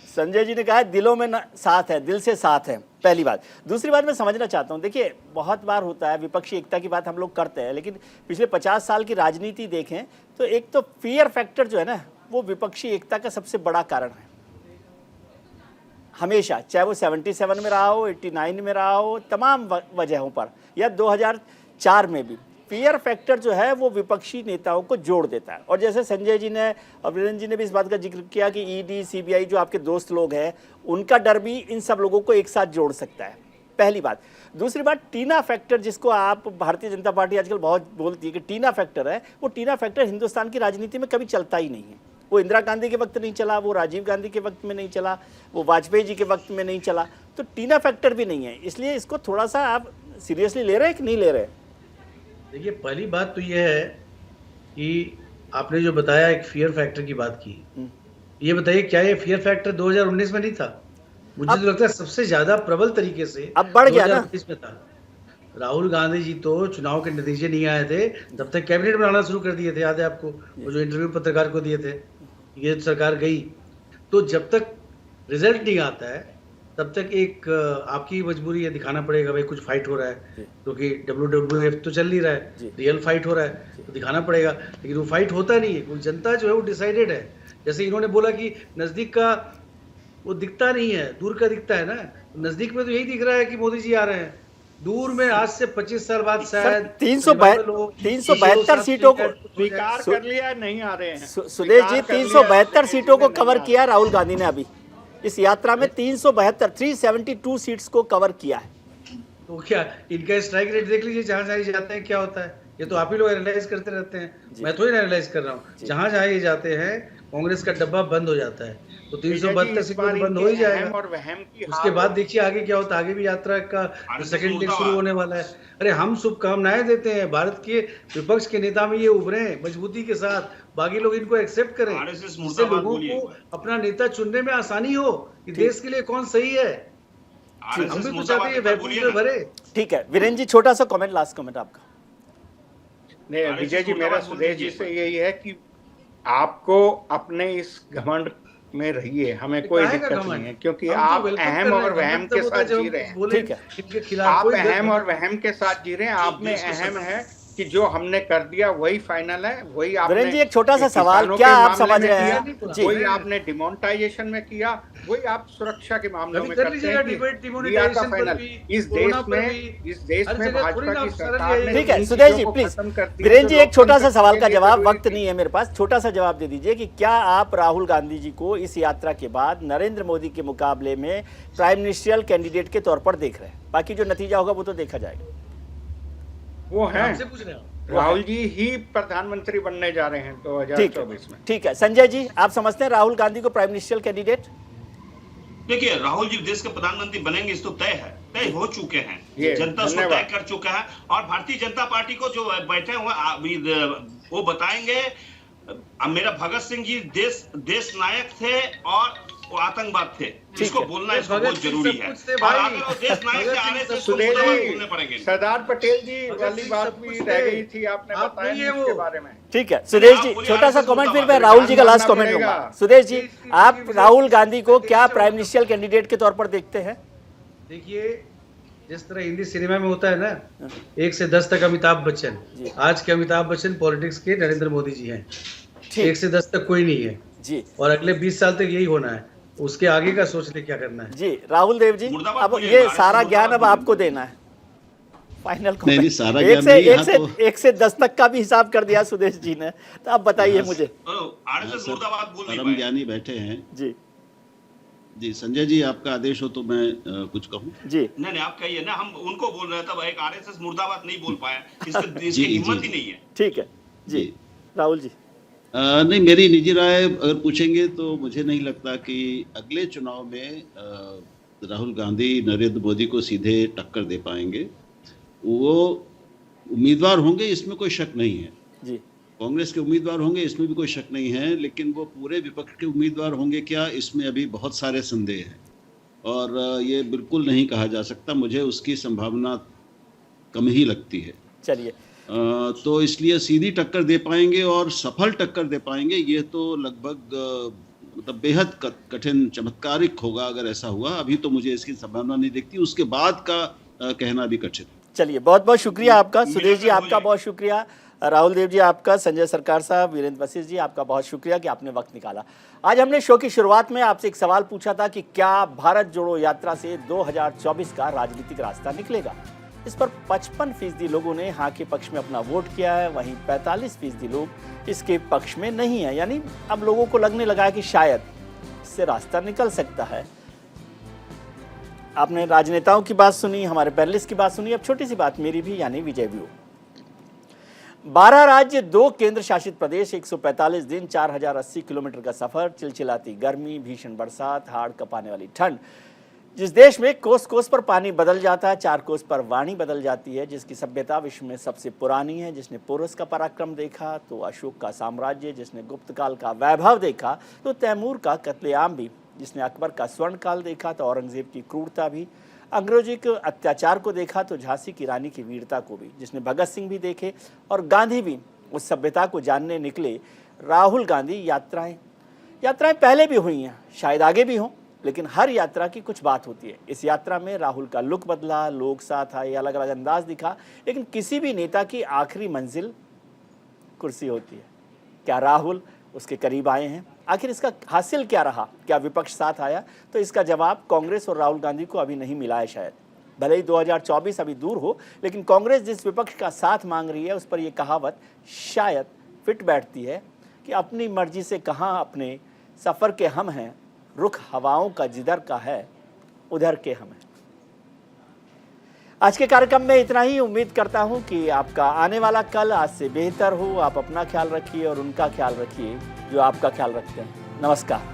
संजय जी ने कहा दिलों में साथ है, दिल से साथ है, पहली बात। दूसरी बात मैं समझना चाहता हूँ, देखिए बहुत बार होता है विपक्षी एकता की बात हम लोग करते हैं, लेकिन पिछले 50 साल की राजनीति देखें तो एक तो फियर फैक्टर जो है ना, वो विपक्षी एकता का सबसे बड़ा कारण है हमेशा, चाहे वो 77 में रहा हो, 89 में रहा हो, तमाम वजहों पर, या 2004 में भी फियर फैक्टर जो है वो विपक्षी नेताओं को जोड़ देता है। और जैसे संजय जी ने और वीरेंद्र जी ने भी इस बात का जिक्र किया कि ईडी, सीबीआई जो आपके दोस्त लोग हैं, उनका डर भी इन सब लोगों को एक साथ जोड़ सकता है, पहली बात। दूसरी बात, टीना फैक्टर, जिसको आप भारतीय जनता पार्टी आजकल बहुत बोलती है कि टीना फैक्टर है, वो टीना फैक्टर हिंदुस्तान की राजनीति में कभी चलता ही नहीं है। वो इंदिरा गांधी के वक्त नहीं चला, वो राजीव गांधी के वक्त में नहीं चला, वो वाजपेयी जी के वक्त में नहीं चला, तो टीना फैक्टर भी नहीं है। इसलिए इसको थोड़ा सा आप सीरियसली ले रहे हैं कि नहीं ले रहे? देखिए, पहली बात तो यह है कि आपने जो बताया एक फियर फैक्टर की बात की, ये बताइए क्या ये फियर फैक्टर 2019 में नहीं था? मुझे तो लगता है सबसे ज्यादा प्रबल तरीके से अब बढ़ गया ना। 2019 में था। राहुल गांधी जी तो चुनाव के नतीजे नहीं आए थे तब तक कैबिनेट बनाना शुरू कर दिए थे, याद है आपको? वो जो इंटरव्यू पत्रकार को दिए थे, ये सरकार गई तो जब तक रिजल्ट नहीं आता है तब तक एक आपकी मजबूरी है, दिखाना पड़ेगा भाई कुछ फाइट हो रहा है, क्योंकि WWF तो चल नहीं रहा है, रियल फाइट हो रहा है तो दिखाना पड़ेगा, लेकिन वो फाइट होता नहीं है। वो जनता जो है वो डिसाइडेड है। जैसे इन्होंने बोला कि नजदीक का वो दिखता नहीं है, दूर का दिखता है ना, नजदीक में तो यही दिख रहा है कि मोदी जी आ रहे हैं। दूर में आज से 25 साल बाद शायद 372 सीटों को स्वीकार कर लिया, नहीं आ रहे हैं। सुदेश जी 372 सीटों को कवर किया राहुल गांधी ने अभी इस यात्रा में 372 सीट्स को कवर किया है। तो क्या इनका स्ट्राइक रेट देख लीजिए, जहां जहां जाते हैं क्या होता है। ये तो आप ही लोग एनालाइज करते रहते हैं, मैं थोड़ी एनालाइज कर रहा हूँ। जहां जहां ये जाते हैं कांग्रेस का डब्बा बंद हो जाता है, तो 372 सीटों पर बंद हो ही जाएगा। और वहम की उसके बाद देखिए आगे क्या होता है। आगे भी यात्रा का सेकंड लेग शुरू होने वाला है। अरे हम शुभकामनाएं देते हैं, भारत के विपक्ष के नेता में ये उभरे मजबूती के साथ, बाकी लोग इनको एक्सेप्ट करें, जिससे लोगों को अपना नेता चुनने में आसानी हो कि देश के लिए कौन सही है। हम भी तो चाहते हैं वैक्यूम में भरे। ठीक है वीरेंद्र जी, छोटा सा कमेंट, लास्ट कमेंट आपका। नहीं विजय जी, मेरा सुदेश जी से यही है कि आपको अपने इस घमंड में रहिए, हमें कोई दिक्कत नहीं है, क्योंकि आप अहम और वहम के साथ जी रहे हैं। ठीक है, आप अहम और वहम के साथ जी रहे हैं। आप में अहम है कि जो हमने कर दिया वही फाइनल है, वही आपने। वीरेंद्र जी एक छोटा सा सवाल, क्या आप समझ रहे हैं? वही आपने डिमोनेटाइजेशन में किया, वही आप सुरक्षा के मामलों में करते हैं। इस देश में भाजपा की सरकार ने। ठीक है सुदेश जी प्लीज, वीरेंद्र जी एक छोटा सा सवाल का जवाब, वक्त नहीं है मेरे पास, छोटा सा जवाब दे दीजिए कि क्या आप राहुल गांधी जी को इस यात्रा के बाद नरेंद्र मोदी के मुकाबले में प्राइम मिनिस्ट्रियल कैंडिडेट के तौर पर देख रहे हैं? बाकी जो नतीजा होगा वो तो देखा जाएगा। वो है राहुल जी ही प्रधानमंत्री बनने जा रहे हैं 2024 में। ठीक है संजय जी, आप समझते हैं राहुल गांधी को प्राइम मिनिस्टर कैंडिडेट? देखिए राहुल जी देश के प्रधानमंत्री बनेंगे, इस तो तय है, तय हो चुके हैं, जनता उसको तय कर चुका है। और भारतीय जनता पार्टी को जो बैठे हुए वो बताएंगे। अब मेरा भगत सिंह जी देश नायक थे और वो आतंकवाद थे, इसको बोलना इसको बहुत जरूरी है। और अगर वो देश नायक से आने से बोलने पड़ेंगे। सरदार पटेल जी वाली बात भी रह गई थी, आपने बताया उसके बारे में। ठीक है सुदेश जी, छोटा सा कमेंट, फिर मैं राहुल जी का लास्ट कमेंट लूंगा। सुदेश जी, आप राहुल गांधी को क्या प्राइम मिनिस्टर कैंडिडेट के तौर पर देखते हैं? देखिए जिस तरह हिंदी सिनेमा में होता है ना, 1 से 10 तक अमिताभ बच्चन, आज के अमिताभ बच्चन पॉलिटिक्स के नरेंद्र मोदी जी हैं। 1 से 10 तक कोई नहीं है जी, और अगले 20 साल तक यही होना है। उसके आगे का सोचने क्या करना है जी। राहुल देव जी, अब ये सारा ज्ञान अब आपको देना है, फाइनल को। नहीं, सारा एक से 10 तक का भी हिसाब कर दिया सुदेश जी ने, तो आप बताइए मुझे। परम ज्ञानी बैठे हैं जी। जी संजय जी, आपका आदेश हो तो मैं कुछ कहूँ जी। नहीं आप कहिए ना, हम उनको बोल रहे थे, एक आरएसएस मुर्दाबाद नहीं बोल पाया, इसकी हिम्मत ही नहीं है। ठीक है जी राहुल जी। नहीं, मेरी निजी राय अगर पूछेंगे तो मुझे नहीं लगता कि अगले चुनाव में राहुल गांधी नरेंद्र मोदी को सीधे टक्कर दे पाएंगे। वो उम्मीदवार होंगे, इसमें कोई शक नहीं है जी। कांग्रेस के उम्मीदवार होंगे, इसमें भी कोई शक नहीं है, लेकिन वो पूरे विपक्ष के उम्मीदवार होंगे क्या, इसमें अभी बहुत सारे संदेह हैं और ये बिल्कुल नहीं कहा जा सकता। मुझे उसकी संभावना कम ही लगती है। चलिए, तो इसलिए सीधी टक्कर दे पाएंगे और सफल टक्कर दे पाएंगे, ये तो लगभग मतलब बेहद कठिन चमत्कारिक होगा अगर ऐसा हुआ। अभी तो मुझे इसकी संभावना नहीं दिखती, उसके बाद का कहना भी कठिन। चलिए, बहुत बहुत शुक्रिया आपका सुदेश जी, आपका बहुत शुक्रिया राहुल देव जी, आपका संजय सरकार साहब, वीरेंद्र वशिष्ठ जी, आपका बहुत शुक्रिया कि आपने वक्त निकाला। आज हमने शो की शुरुआत में आपसे एक सवाल पूछा था कि क्या भारत जोड़ो यात्रा से 2024 का राजनीतिक रास्ता निकलेगा। इस पर 55% लोगों ने हाँ के पक्ष में अपना वोट किया है, वहीं 45% लोग इसके पक्ष में नहीं है। यानी अब लोगों को लगने लगा है कि शायद इससे रास्ता निकल सकता है। आपने राजनेताओं की बात सुनी, हमारे पैनलिस्ट की बात सुनी, अब छोटी सी बात मेरी भी, यानी विजय व्यू। 12 राज्य, 2 केंद्र शासित प्रदेश, 145 दिन, 4080 किलोमीटर का सफर, चिलचिलाती गर्मी, भीषण बरसात, हाड़ कपाने वाली ठंड, जिस देश में कोस कोस पर पानी बदल जाता है, 4 कोस पर वाणी बदल जाती है, जिसकी सभ्यता विश्व में सबसे पुरानी है, जिसने पोरस का पराक्रम देखा तो अशोक का साम्राज्य, जिसने गुप्त काल का वैभव देखा तो तैमूर का कत्लेआम भी, जिसने अकबर का स्वर्ण काल देखा तो औरंगजेब की क्रूरता भी, अंग्रेजी के अत्याचार को देखा तो झांसी की रानी की वीरता को भी, जिसने भगत सिंह भी देखे और गांधी भी उस सभ्यता को जानने निकले। राहुल गांधी यात्राएं पहले भी हुई हैं, शायद आगे भी हों, लेकिन हर यात्रा की कुछ बात होती है। इस यात्रा में राहुल का लुक बदला, लोग साथ आए, अलग अलग अंदाज दिखा, लेकिन किसी भी नेता की आखिरी मंजिल कुर्सी होती है। क्या राहुल उसके करीब आए हैं? आखिर इसका हासिल क्या रहा? क्या विपक्ष साथ आया? तो इसका जवाब कांग्रेस और राहुल गांधी को अभी नहीं मिला है शायद। भले ही 2024 अभी दूर हो, लेकिन कांग्रेस जिस विपक्ष का साथ मांग रही है उस पर यह कहावत शायद फिट बैठती है कि अपनी मर्जी से कहाँ अपने सफ़र के हम हैं, रुख हवाओं का जिधर का है उधर के हम हैं। आज के कार्यक्रम में इतना ही। उम्मीद करता हूं कि आपका आने वाला कल आज से बेहतर हो। आप अपना ख्याल रखिए और उनका ख्याल रखिए जो आपका ख्याल रखते हैं। नमस्कार।